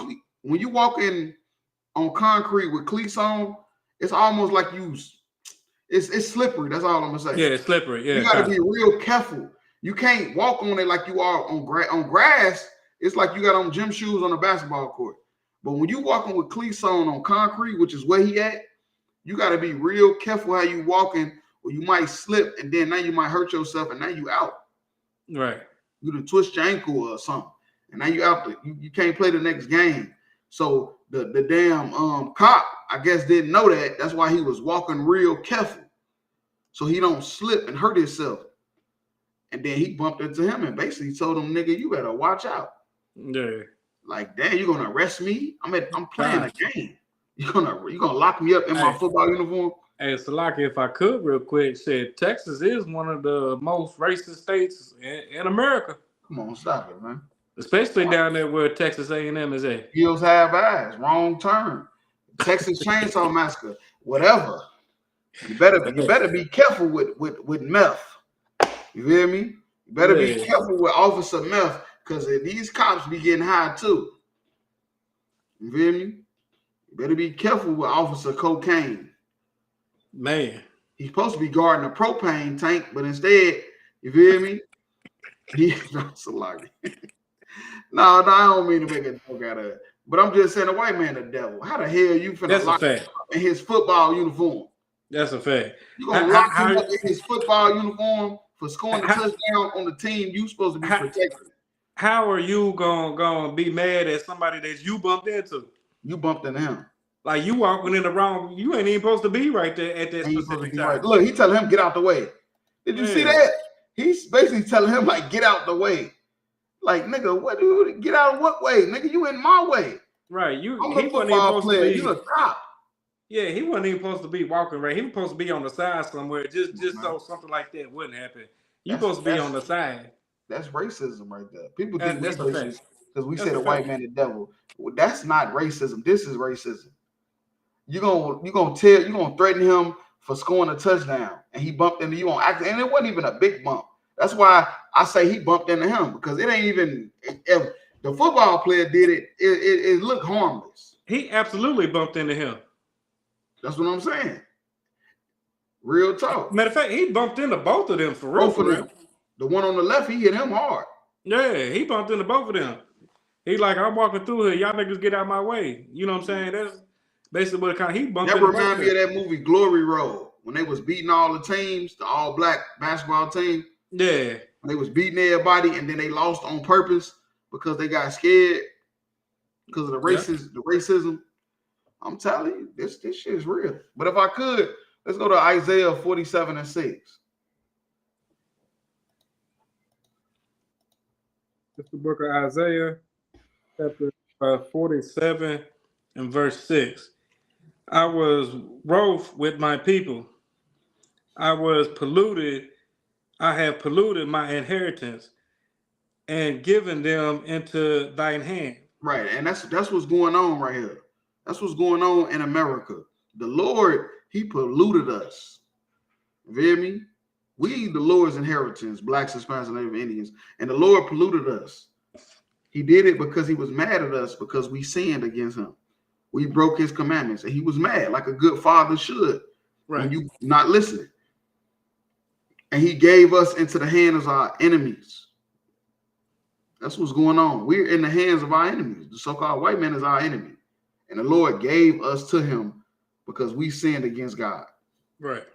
concrete with cleats on, it's almost like it's slippery. That's all I'm gonna say. Yeah, it's slippery. Yeah, you got to be real careful. You can't walk on it like you are on grass. It's like you got on gym shoes on a basketball court. But when you walking with cleats on concrete, which is where he at, you got to be real careful how you walking, or you might slip, and then now you might hurt yourself, and now you out. Right. You done twist your ankle or something, and now you out. You can't play the next game. So the damn cop, I guess, didn't know that. That's why he was walking real careful, so he don't slip and hurt himself. And then he bumped into him and basically told him, "Nigga, you better watch out." Yeah. Like, damn, you gonna arrest me? I'm playing a game. You gonna lock me up in my football uniform? Hey, Salaki, if I could real quick, said Texas is one of the most racist states in America. Come on, stop it, man. Especially down there where Texas A&M is at. Heels have eyes, wrong turn. Texas Chainsaw Massacre, whatever. You better be careful with meth. You hear me? You better be careful with Officer Meth, because these cops be getting high too. You feel me? You better be careful with Officer Cocaine. Man. He's supposed to be guarding a propane tank, but instead, you feel me? He's not so lucky. No, I don't mean to make a joke out of it. But I'm just saying, the white man the devil. How the hell you finna lock him up in his football uniform? That's a fact. You gonna lock him up in his football uniform for scoring a touchdown on the team you supposed to be protecting? How are you gonna be mad at somebody that you bumped into? You bumped into him. Like, you walking in the wrong, you ain't even supposed to be right there at that specific time. Right. Look, he telling him, get out the way. Did you see that? He's basically telling him, like, get out the way. Like, nigga, what do you get out of what way? Nigga, you in my way. Right. I'm a football player. You a cop. Yeah, he wasn't even supposed to be walking right. He was supposed to be on the side somewhere, just so something like that wouldn't happen. You supposed to be on the side. That's racism right there. People think that's we racist because we say the white man the devil. Well, that's not racism. This is racism. You're gonna threaten him for scoring a touchdown, and he bumped into you on accident, and it wasn't even a big bump. That's why I say he bumped into him, because it ain't even, if the football player did it, it looked harmless. He absolutely bumped into him. That's what I'm saying. Real talk. Matter of fact, he bumped into both of them for real. Both of them. The one on the left, he hit him hard. Yeah, he bumped into both of them. He's like, I'm walking through here. Y'all niggas get out of my way. You know what I'm saying? That's basically what he bumped into. That reminds me of that movie Glory Road, when they was beating all the teams, the all black basketball team. Yeah. When they was beating everybody, and then they lost on purpose because they got scared because of the racism. I'm telling you, this shit is real. But if I could, let's go to Isaiah 47:6. It's the book of Isaiah, chapter 47 and verse 6. I was wroth with my people. I was polluted. I have polluted my inheritance and given them into thine hand. Right, and that's what's going on right here. That's what's going on in America. The Lord, he polluted us. You hear me? We, the Lord's inheritance, blacks, Hispanics, and Native Indians, and the Lord polluted us. He did it because he was mad at us because we sinned against him. We broke his commandments, and he was mad like a good father should when you not listening. And he gave us into the hands of our enemies. That's what's going on. We're in the hands of our enemies. The so-called white man is our enemy. And the Lord gave us to him because we sinned against God. Right.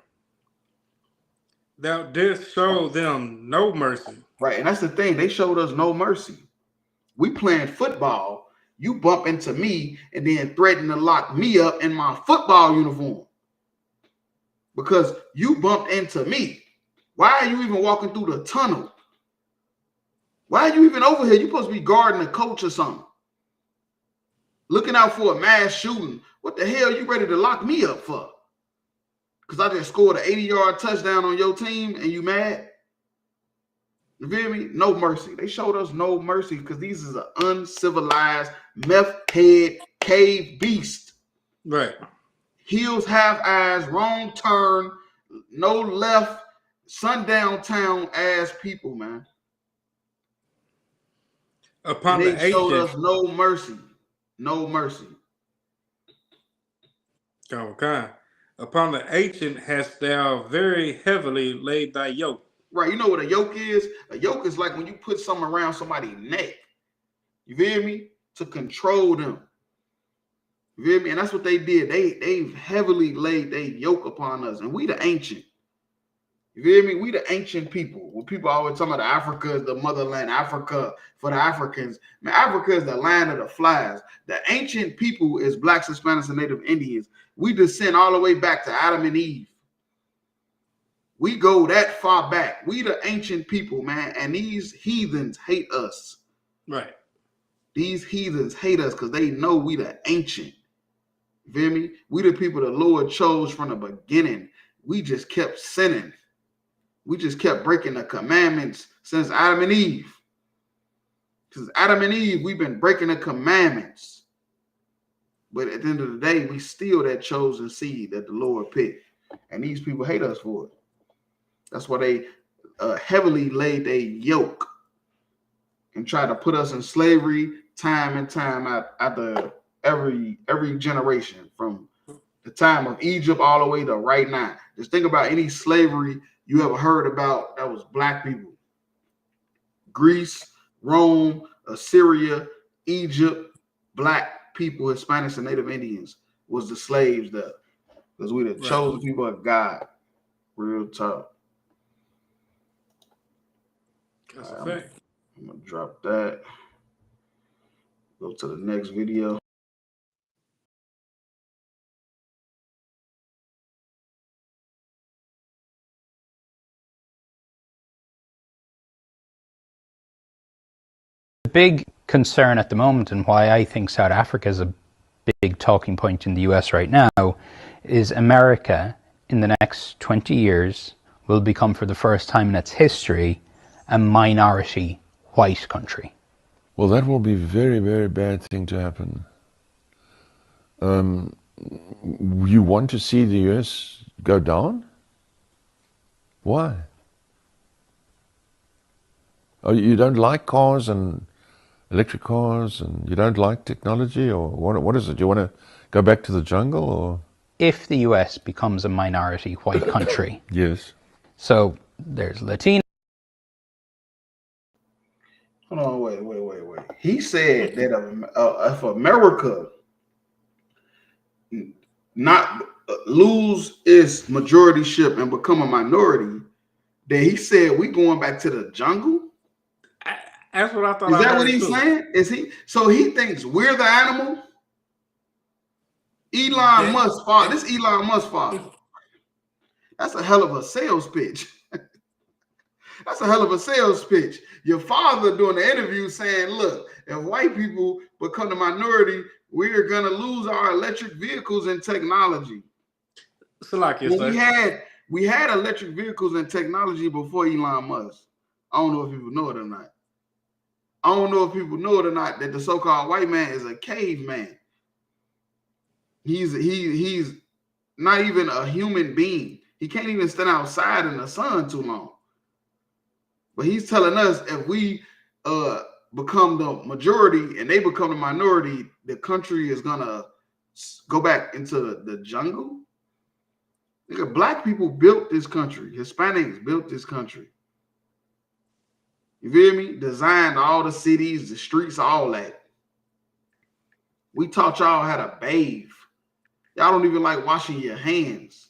Thou didst show them no mercy. Right, and that's the thing. They showed us no mercy. We playing football. You bump into me and then threaten to lock me up in my football uniform because you bumped into me. Why are you even walking through the tunnel? Why are you even over here? You're supposed to be guarding a coach or something. Looking out for a mass shooting. What the hell you ready to lock me up for? Because I just scored an 80-yard touchdown on your team and you mad? You feel me? No mercy. They showed us no mercy because these is an uncivilized, meth head, cave beast. Right. Heels have eyes, wrong turn, no left, sundown town ass people, man. Upon and the they showed ancient, us no mercy. No mercy. okay. Upon the ancient hast thou very heavily laid thy yoke. Right. You know what a yoke is? A yoke is like when you put something around somebody's neck. You feel me? To control them. You feel me? And that's what they did. They've heavily laid their yoke upon us. And we the ancient. You feel me? We the ancient people. When people always talking about Africa is the motherland, Africa for the Africans. Man, Africa is the land of the flies. The ancient people is blacks, Hispanics, and Native Indians. We descend all the way back to Adam and Eve. We go that far back. We the ancient people, man. And these heathens hate us. Right. These heathens hate us because they know we the ancient. You feel me? We the people the Lord chose from the beginning. We just kept sinning. We just kept breaking the commandments since Adam and Eve. Since Adam and Eve, we've been breaking the commandments. But at the end of the day, we still that chosen seed that the Lord picked. And these people hate us for it. That's why they heavily laid their yoke and try to put us in slavery time and time out after every generation, from the time of Egypt all the way to right now. Just think about any slavery you ever heard about that was black people. Greece, Rome, Assyria, Egypt, black people, Hispanics, and Native Indians was the slaves there. Because we the chosen people of God. Real tough. That's a fact. I'm gonna drop that. Go to the next video. The big concern at the moment, and why I think South Africa is a big talking point in the US right now, is America in the next 20 years will become, for the first time in its history, a minority white country. Well, that will be a very, very bad thing to happen. You want to see the US go down? Why? Oh, you don't like cars and electric cars, and you don't like technology, or what is it? You want to go back to the jungle, or? If the US becomes a minority white country. Yes. So there's Latino. Hold on, wait. He said that if America not lose its majorityship and become a minority, then he said we going back to the jungle. That's what I thought. Is that what he's saying? Is he? So he thinks we're the animal? Elon Musk father. This Elon Musk father. That's a hell of a sales pitch. That's a hell of a sales pitch. Your father doing the interview saying, look, if white people become the minority, we're going to lose our electric vehicles and technology. So like you said, we had electric vehicles and technology before Elon Musk. I don't know if people know it or not. I don't know if people know it or not that the so-called white man is a caveman. He's not even a human being. He can't even stand outside in the sun too long. But he's telling us if we become the majority and they become the minority, the country is gonna go back into the jungle. Look, black people built this country. Hispanics built this country. You feel me? Designed all the cities, the streets, all that. We taught y'all how to bathe. Y'all don't even like washing your hands.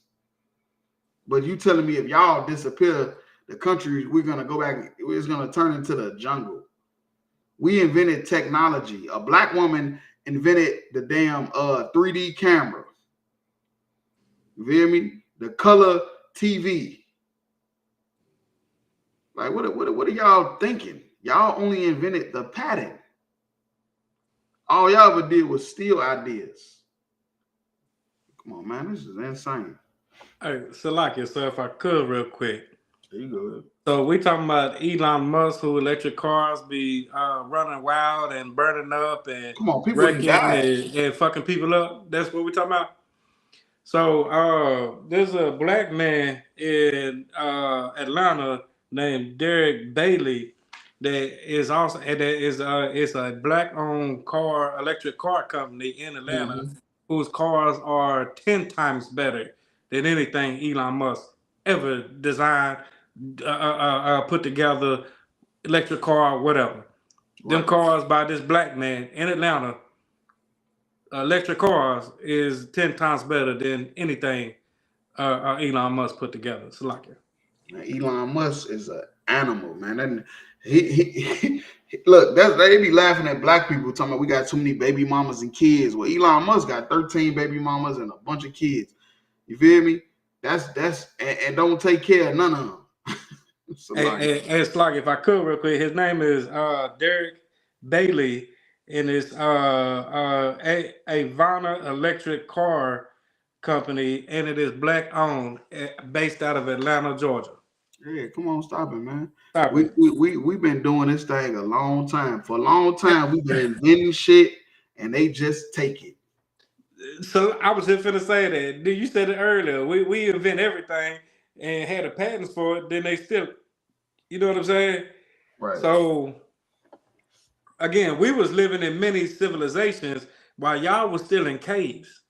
But you telling me if y'all disappear, the country, we're going to go back, it's going to turn into the jungle. We invented technology. A black woman invented the damn 3D camera. You feel me? The color TV. Like, what are y'all thinking? Y'all only invented the pattern. All y'all ever did was steal ideas. Come on, man. This is insane. Hey, Salakia, so if I could real quick. There you go. So we talking about Elon Musk, who electric cars be running wild and burning up and come on, people wrecking and fucking people up. That's what we talking about. So there's a black man in Atlanta named Derek Bailey that is also and that is it's a black owned electric car company in Atlanta whose cars are 10 times better than anything Elon Musk ever designed, put together, electric car, whatever. Them cars by this black man in Atlanta, electric cars is 10 times better than anything Elon Musk put together. It's like it. Elon Musk is an animal, man. And he look, they be laughing at black people talking about we got too many baby mamas and kids. Well, Elon Musk got 13 baby mamas and a bunch of kids. You feel me? That's and don't take care of none of them. It's like if I could real quick, his name is Derek Bailey, and it's Ivana Electric Car Company, and it is black owned, based out of Atlanta, Georgia. Yeah, come on, stop it, man. Stop we've been doing this thing a long time. For a long time, we've been inventing shit, and they just take it. So I was just finna say that. You said it earlier. We invent everything and had the patents for it. Then they still, you know what I'm saying? Right. So again, we was living in many civilizations while y'all was still in caves.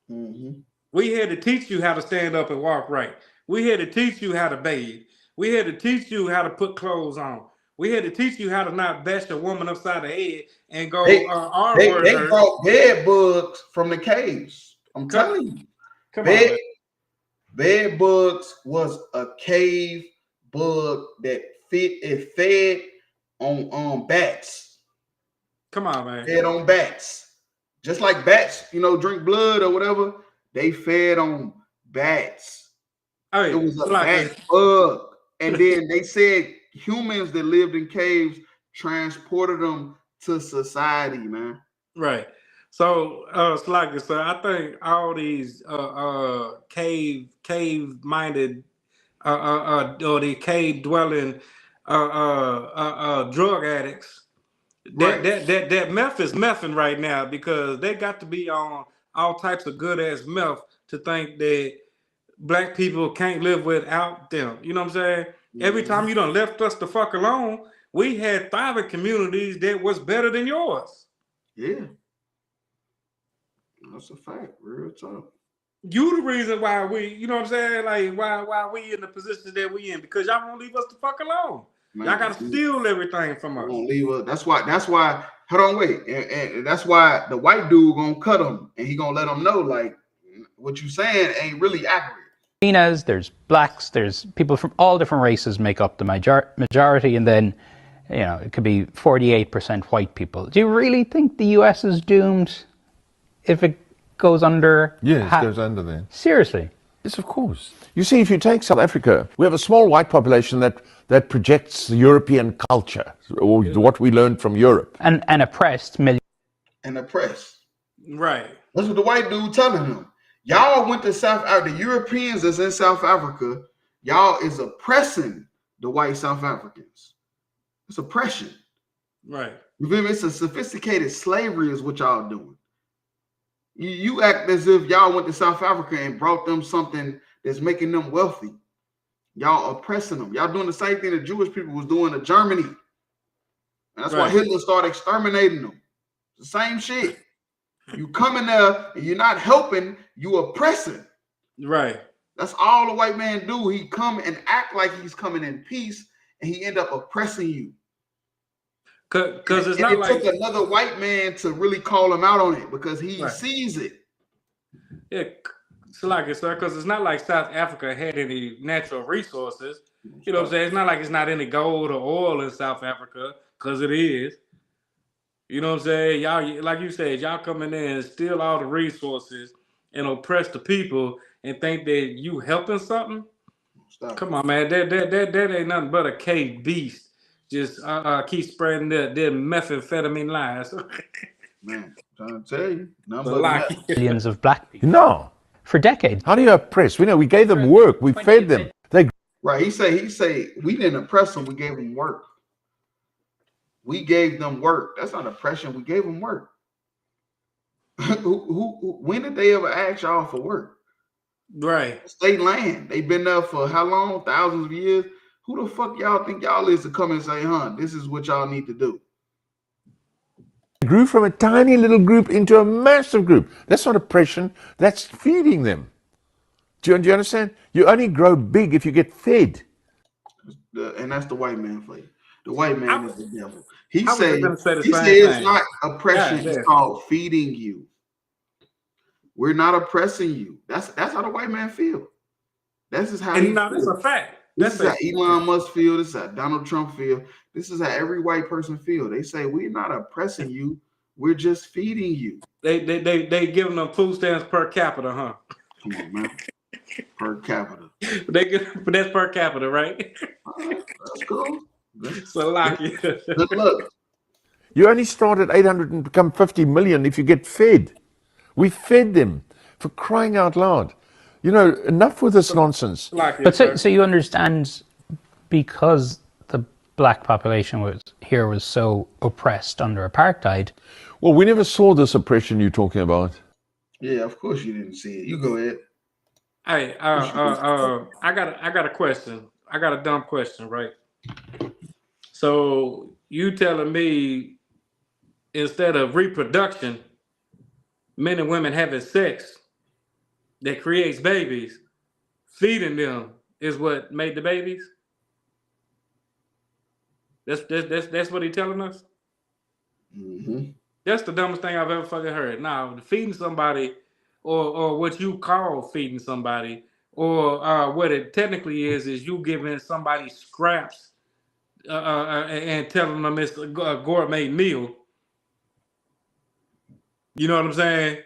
We had to teach you how to stand up and walk right. We had to teach you how to bathe. We had to teach you how to put clothes on. We had to teach you how to not bash a woman upside the head and go They R-word. brought bed bugs from the caves. I'm telling you. Bed bugs was a cave bug that fed on bats. Come on, man. Fed on bats. Just like bats, drink blood or whatever, they fed on bats. Hey, it was a bat bug. And then they said humans that lived in caves transported them to society, man. Right. So, Slacker, so I think all these cave-minded or the cave-dwelling drug addicts, that meth is mething right now because they got to be on all types of good-ass meth to think that black people can't live without them. You know what I'm saying? Every time you done left us the fuck alone, we had thriving communities that was better than yours. Yeah. That's a fact. Real talk. You the reason why we, you know what I'm saying? Like why we in the position that we in, because y'all won't leave us the fuck alone. Man, y'all gotta steal everything from us. Won't leave us. That's why hold on, wait. And that's why the white dude gonna cut him and he gonna let them know like what you saying ain't really accurate. Latinas, there's blacks, there's people from all different races make up the majority, and then, it could be 48% white people. Do you really think the US is doomed if it goes under? Yes, it goes under then. Seriously? Yes, of course. You see, if you take South Africa, we have a small white population that projects the European culture, or what we learned from Europe. And oppressed millions. And oppressed. Right. That's what the white dude telling him. Y'all went to South Africa. The Europeans that's in South Africa, y'all is oppressing the white South Africans. It's oppression. Right. You feel me? It's a sophisticated slavery is what y'all doing. You act as if y'all went to South Africa and brought them something that's making them wealthy. Y'all oppressing them. Y'all doing the same thing the Jewish people was doing to Germany. And that's why Hitler started exterminating them. It's the same shit. You come in there and you're not helping, you oppressing. Right. That's all the white man do. He come and act like he's coming in peace, and he end up oppressing you. Because it's not like it took another white man to really call him out on it because he sees it. Yeah, it's like it's because it's not like South Africa had any natural resources. You know what I'm saying? It's not like it's not any gold or oil in South Africa, because it is. You know what I'm saying? Y'all, like you said, y'all come in there and steal all the resources and oppress the people and think that you helping something. Come on, man. That ain't nothing but a cave beast. Just keep spreading their methamphetamine lies. Man, I'm trying to tell you. Millions of black people. No. For decades. How do you oppress? We gave them work. We fed them. Right. He say we didn't oppress them. We gave them work. We gave them work. That's not oppression. We gave them work. When did they ever ask y'all for work? Right. State land. They've been there for how long? Thousands of years. Who the fuck y'all think y'all is to come and say, huh, this is what y'all need to do? Grew from a tiny little group into a massive group. That's not oppression. That's feeding them. Do you understand? You only grow big if you get fed. And that's the white man for you. The white man is the devil. He I was said just gonna say the he same said it's thing. not oppression, Yeah, it's yeah. called feeding you. We're not oppressing you. That's how the white man feel. That's just how And he no, that's feels. a fact. This That's is how Elon Musk feel. This is how Donald Trump feel. This is how every white person feel. They say we're not oppressing you. We're just feeding you. They giving them food stamps per capita, huh? Come on, man. Per capita. But that's per capita, right? That's cool. So Good luck. You only start at 800 and become 50 million if you get fed. We fed them, for crying out loud. You know, enough with this nonsense. But so you understand, because the black population was so oppressed under apartheid. Well, we never saw this oppression you're talking about. Yeah, of course you didn't see it. You go ahead. Hey, I got a question. I got a dumb question, right? So you telling me instead of reproduction, men and women having sex that creates babies, feeding them is what made the babies? That's what he telling us? Mm-hmm. That's the dumbest thing I've ever fucking heard. Now, feeding somebody, or what you call feeding somebody, or what it technically is you giving somebody scraps and telling them it's a gourmet meal. You know what I'm saying?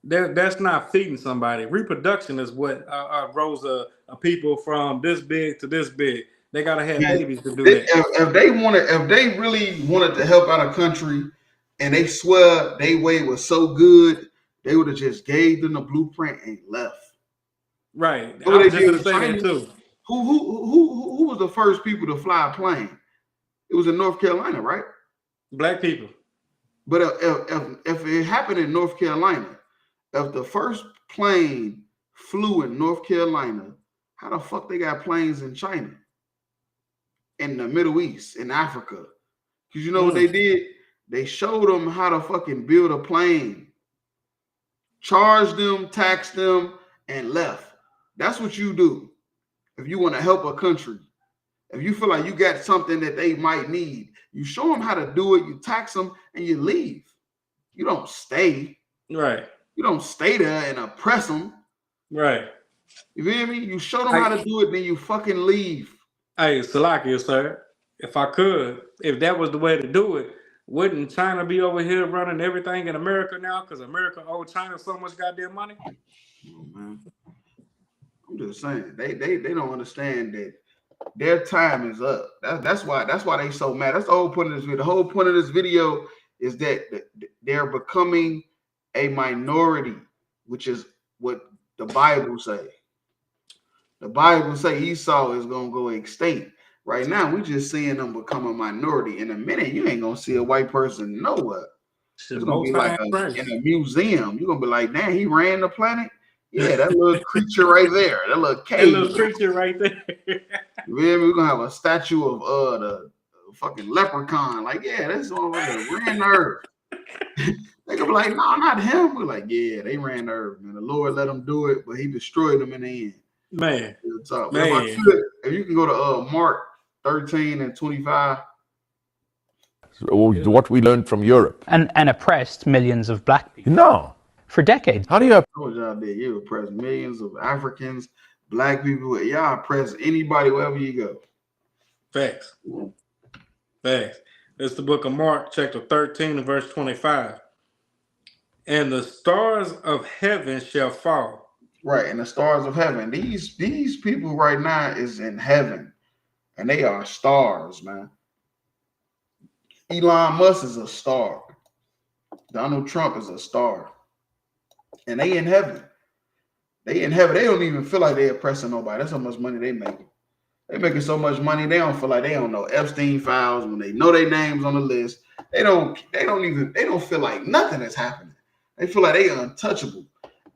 That's not feeding somebody. Reproduction is what grows a people from this big to this big. They gotta have babies to do that. If they really wanted to help out a country, and they swear they way was so good, they would have just gave them the blueprint and left. Right. I was just gonna say that too. Who was the first people to fly a plane? It was in North Carolina, right? Black people. But if it happened in North Carolina, if the first plane flew in North Carolina, how the fuck they got planes in China, in the Middle East, in Africa? Because you know what they did? They showed them how to fucking build a plane, charged them, taxed them, and left. That's what you do if you want to help a country. If you feel like you got something that they might need, you show them how to do it, you tax them, and you leave. You don't stay. Right. You don't stay there and oppress them. Right. You feel me? You show them how to do it, then you fucking leave. Hey, Salakia, sir, if I could, if that was the way to do it, wouldn't China be over here running everything in America now? Because America owed China so much goddamn money. Oh, man. I'm just saying, they don't understand that their time is up. That's why they so mad. That's the whole point of this video. The whole point of this video is that they're becoming a minority, which is what the Bible say. The Bible say Esau is gonna go extinct. Right now, we're just seeing them become a minority. In a minute, you ain't gonna see a white person nowhere. It's gonna be like in a museum. You're gonna be like, damn, he ran the planet. Yeah, that little creature right there, that little cave. That little creature right there. We're gonna have a statue of the fucking leprechaun. Like, yeah, that's one ran the earth. They gonna be like, no, not him. We're like, yeah, they ran the earth, man. The Lord let them do it, but he destroyed them in the end. Man. If you can go to Mark 13 and 25. What we learned from Europe. And oppressed millions of black people. No. For decades. How do you... I told y'all that you oppress millions of Africans, black people. Y'all oppress anybody wherever you go. Facts. Facts. It's the book of Mark, chapter 13 and verse 25. And the stars of heaven shall fall. Right, and the stars of heaven. These people right now is in heaven, and they are stars, man. Elon Musk is a star. Donald Trump is a star. And they in heaven. They in heaven. They don't even feel like they're oppressing nobody. That's how much money they making. They making so much money, they don't feel like they don't know Epstein files. When they know their names on the list, they don't feel like nothing is happening. They feel like they are untouchable.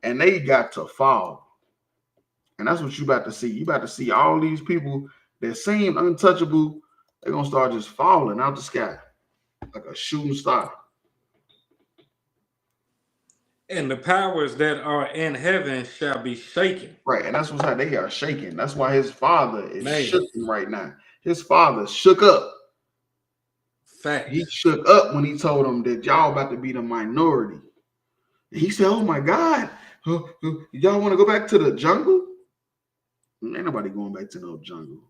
And they got to fall. And that's what you about to see. You about to see all these people that seem untouchable. They're gonna start just falling out the sky like a shooting star. And the powers that are in heaven shall be shaken. Right, and that's what's how they are shaking. That's why his father is Man. shooken right now. His father shook up. Facts. He shook up when he told him that y'all about to be the minority. And he said, "Oh my God, y'all want to go back to the jungle?" Ain't nobody going back to no jungle.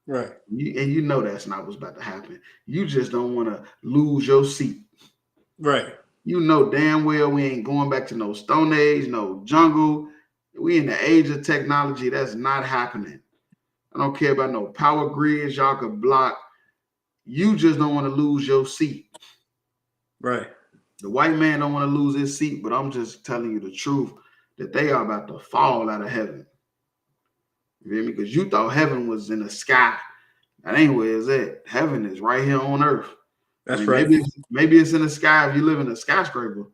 Right. And you know that's not what's about to happen. You just don't want to lose your seat. Right. You know damn well we ain't going back to no Stone Age, no jungle. We in the age of technology. That's not happening. I don't care about no power grids y'all could block. You just don't want to lose your seat. Right. The white man don't want to lose his seat, but I'm just telling you the truth that they are about to fall out of heaven. You hear me? Because you thought heaven was in the sky. That ain't where it's at. Heaven is right here on earth. That's right. Maybe it's in the sky if you live in a skyscraper.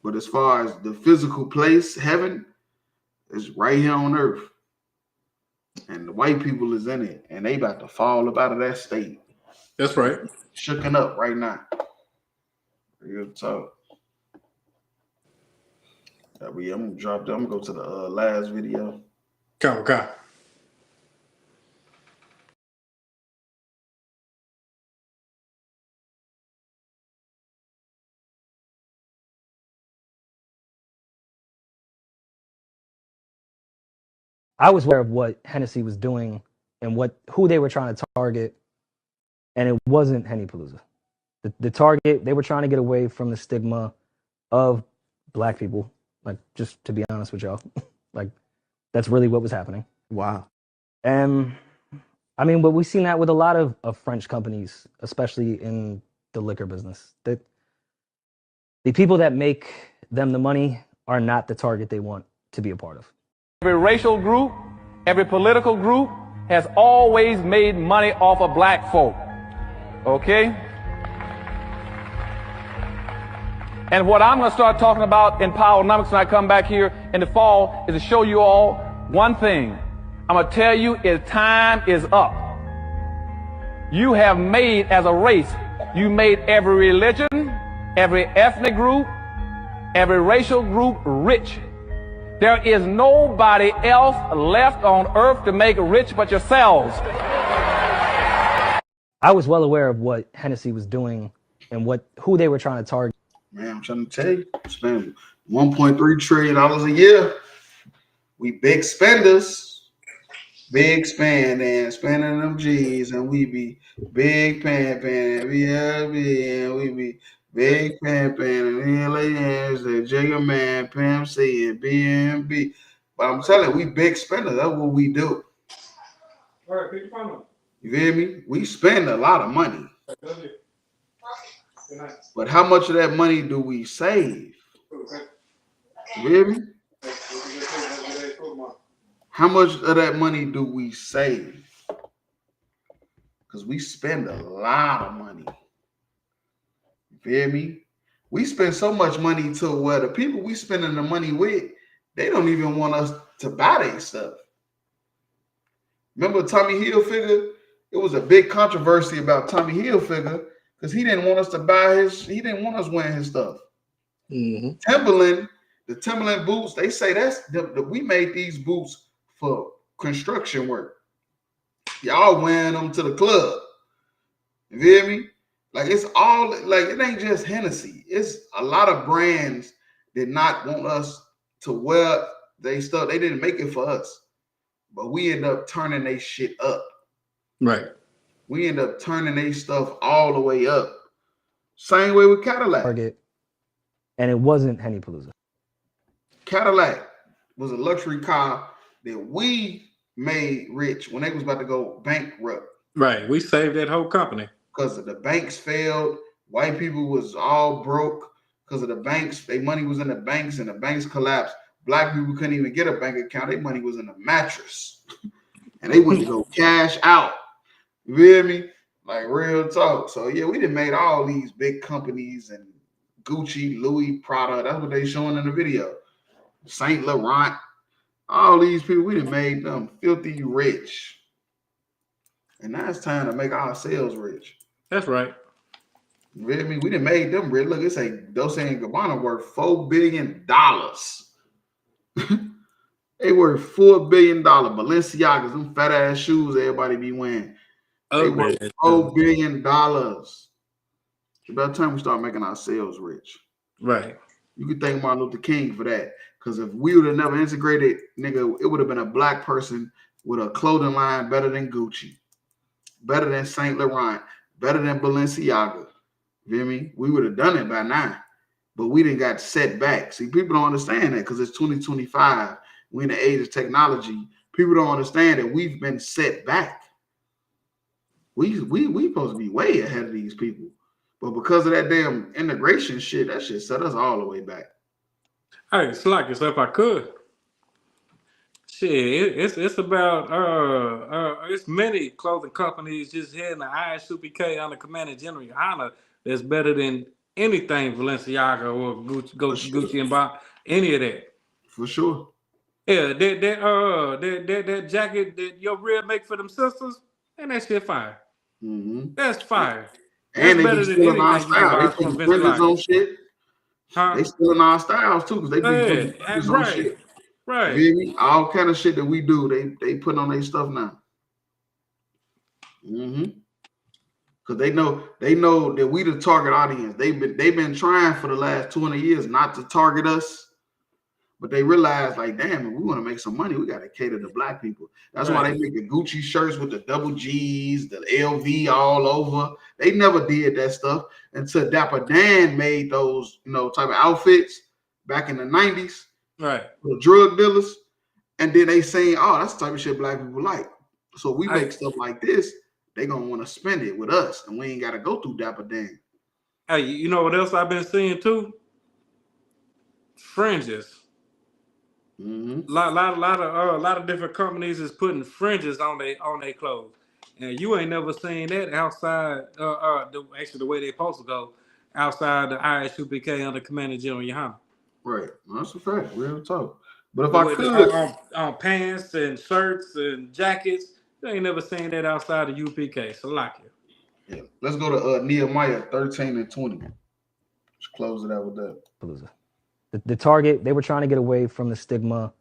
But as far as the physical place, heaven is right here on earth. And the white people is in it. And they about to fall up out of that state. That's right. Shooken up right now. Real talk. I'm gonna drop that. I'm gonna go to the last video. Come. I was aware of what Hennessy was doing and who they were trying to target, and it wasn't Henny Palooza. The target, they were trying to get away from the stigma of black people. Like, just to be honest with y'all, like that's really what was happening. Wow. And I mean, but we've seen that with a lot of French companies, especially in the liquor business. That the people that make them the money are not the target they want to be a part of. Every racial group, every political group has always made money off of black folk. Okay? And what I'm going to start talking about in Powernomics when I come back here in the fall is to show you all one thing. I'm going to tell you time is up. You have made, as a race, you made every religion, every ethnic group, every racial group rich. There is nobody else left on earth to make rich but yourselves. I was well aware of what Hennessy was doing and who they were trying to target. Man, I'm trying to tell you, spend $1.3 trillion a year. We big spenders, big spending them G's, and we be big pan, and we be big pan, and LAs, the Jigger Man, Pam C, and BNB. But I'm telling you, we big spenders. That's what we do. All right, pick your phone up. You hear me? We spend a lot of money. But how much of that money do we save? You hear me? How much of that money do we save? Because we spend a lot of money. You hear me? We spend so much money to where the people we spending the money with, they don't even want us to buy their stuff. Remember Tommy Hilfiger? It was a big controversy about Tommy Hilfiger because he didn't want us to buy he didn't want us wearing his stuff. Mm-hmm. Timberland, the Timberland boots, they say we made these boots for construction work. Y'all wearing them to the club. You hear me? Like it's all like it ain't just Hennessy. It's a lot of brands did not want us to wear they stuff. They didn't make it for us. But we end up turning they shit up. Right. We end up turning their stuff all the way up. Same way with Cadillac. Target, and it wasn't Henny Palooza. Cadillac was a luxury car that we made rich when they was about to go bankrupt. Right. We saved that whole company. Because the banks failed. White people was all broke because of the banks. Their money was in the banks and the banks collapsed. Black people couldn't even get a bank account. Their money was in a mattress. And they went to go cash out. You hear me? Like real talk. So yeah, we done made all these big companies and Gucci, Louis, Prada. That's what they showing in the video. Saint Laurent. All these people, we done made them filthy rich. And now it's time to make ourselves rich. That's right. You feel me? We done made them rich. Look, it's like Dolce & Gabbana worth $4 billion. They worth $4 billion. Balenciagas, them fat ass shoes everybody be wearing. They worth $4 billion. It's about time we start making ourselves rich. Right. You could thank Martin Luther King for that. Because if we would have never integrated, nigga, it would have been a black person with a clothing line better than Gucci, better than Saint Laurent, better than Balenciaga. You feel me? We would have done it by now. But we didn't got set back. See, people don't understand that because it's 2025. We're in the age of technology. People don't understand that we've been set back. We supposed to be way ahead of these people. But because of that damn integration shit, that shit set us all the way back. Hey, Slack, if I could. Shit, it's about it's many clothing companies just here in the ISUPK under Commander General Johanna that's better than anything Balenciaga or Gucci and Bob, any of that. For sure. Yeah, that jacket that your rib make for them sisters, and that shit fire. That's fire. And That's they better be than stealing our anything you can style. buy They from put Vince printers on shit. Huh? They stealing our styles too because they be putting printers on right, shit. right. You feel me? All kind of shit that we do, they putting on their stuff now. Because they know that we the target audience. They've been trying for the last 200 years not to target us, but they realize like, damn, if we want to make some money, we got to cater to black people. That's why they make the Gucci shirts with the double G's, the LV all over. They never did that stuff until Dapper Dan made those, type of outfits back in the 90s. Right. The drug dealers. And then they saying, oh, that's the type of shit black people like. So we make stuff like this, they gonna want to spend it with us, and we ain't gotta go through Dapper Dan. Hey, you know what else I've been seeing too? Fringes. A lot of different companies is putting fringes on their clothes, and you ain't never seen that outside. The way they supposed to go outside the ISUPK under Commander General Johanna. Right, that's a fact. Real talk. But if I could, on pants and shirts and jackets, you ain't never seen that outside of UPK. So like it. Yeah, let's go to Nehemiah 13 and 20. Let's close it out with that. The target, they were trying to get away from the stigma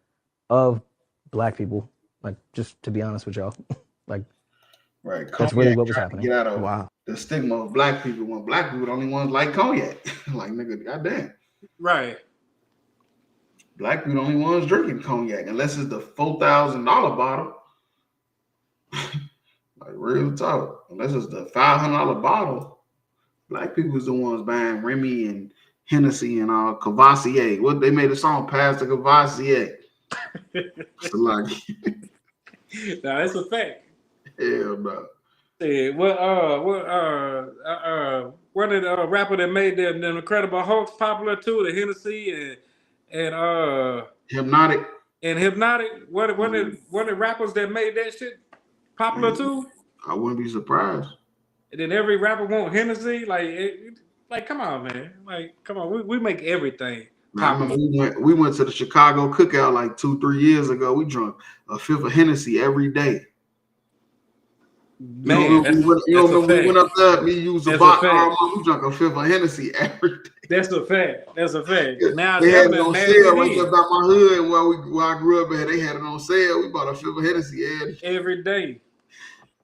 of black people. Like, just to be honest with y'all, like, right, that's really what was happening. Get out of the stigma of black people when black people are the only ones like cognac. Like, nigga, goddamn. Right. Black people the only ones drinking cognac unless it's the $4,000 bottle. Like real talk. Unless it's the $500 bottle. Black people is the ones buying Remy and Hennessy and Cavassier. What they made a song, Pass the Cavassier. So like, no, it's a fact. Hell no. Yeah, what did rapper that made them Incredible Hulks popular too? The Hennessy and Hypnotic. And Hypnotic. What the rappers that made that shit popular too? I wouldn't be surprised. And then every rapper want Hennessy. Like come on, man. Like, come on. We make everything popular. We went to the Chicago cookout like 2-3 years ago. We drunk a fifth of Hennessy every day. Man, we went up there, me use a bottle. We drank a fifth of Hennessy every day. That's a fact. That's a fact. Now they had it on sale right there by my hood where I grew up at. They had it on sale. We bought a fifth of Hennessy every day.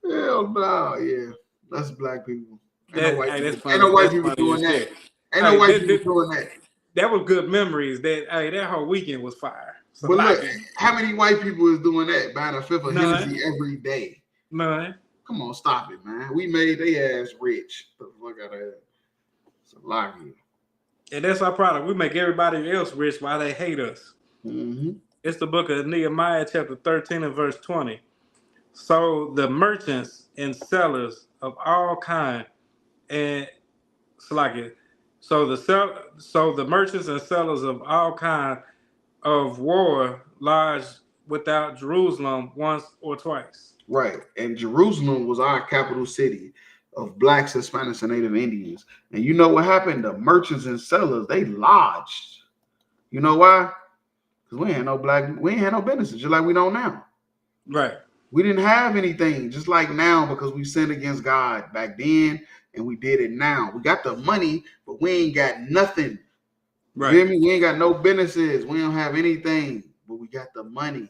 Hell no, yeah. That's black people. Ain't Ain't no white people doing that. Ain't no white people doing that. That was good memories. That whole weekend was fire. So but look, how many white people is doing that? Buying a fifth of Hennessy every day? None. Come on, stop it, man. We made their ass rich. The fuck out of here. It's a lot here. And that's our product. We make everybody else rich while they hate us. It's the book of Nehemiah, chapter 13 and verse 20. So the merchants and sellers of all kind, and so the merchants and sellers of all kind of war lodged without Jerusalem once or twice. Right. And Jerusalem was our capital city of blacks, Hispanics, and Native Indians. And you know what happened? The merchants and sellers, they lodged. You know why? Because we ain't had no businesses, just like we don't now. Right. We didn't have anything, just like now, because we sinned against God back then, and we did it now. We got the money, but we ain't got nothing. Right. You hear me? We ain't got no businesses. We don't have anything, but we got the money.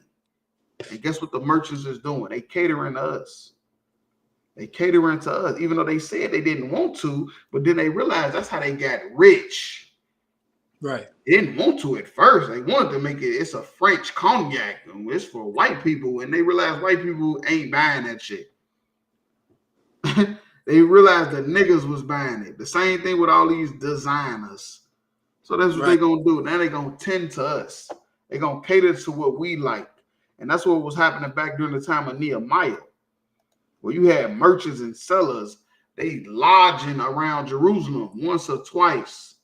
And guess what the merchants is doing? They catering to us. They catering to us, even though they said they didn't want to, but then they realized that's how they got rich. Right. They didn't want to at first. They wanted to make it. It's a French cognac. And it's for white people, and they realized white people ain't buying that shit. They realized that niggas was buying it. The same thing with all these designers. So that's what they're gonna do. Now they're gonna tend to us. They're gonna cater to what we like, and that's what was happening back during the time of Nehemiah, where you had merchants and sellers. They lodging around Jerusalem once or twice,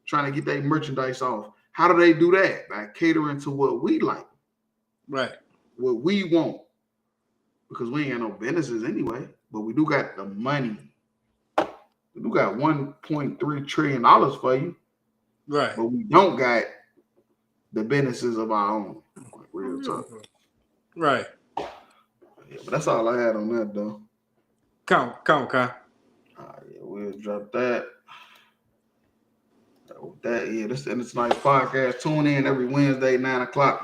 trying to get their merchandise off. How do they do that? By catering to what we like. Right. What we want. Because we ain't got no businesses anyway, but we do got the money. We do got $1.3 trillion for you. Right. But we don't got the businesses of our own. Real talk. Right. Yeah, but that's all I had on that, though. Come. All right, yeah, we'll drop that. This tonight's podcast. Tune in every Wednesday, 9 o'clock.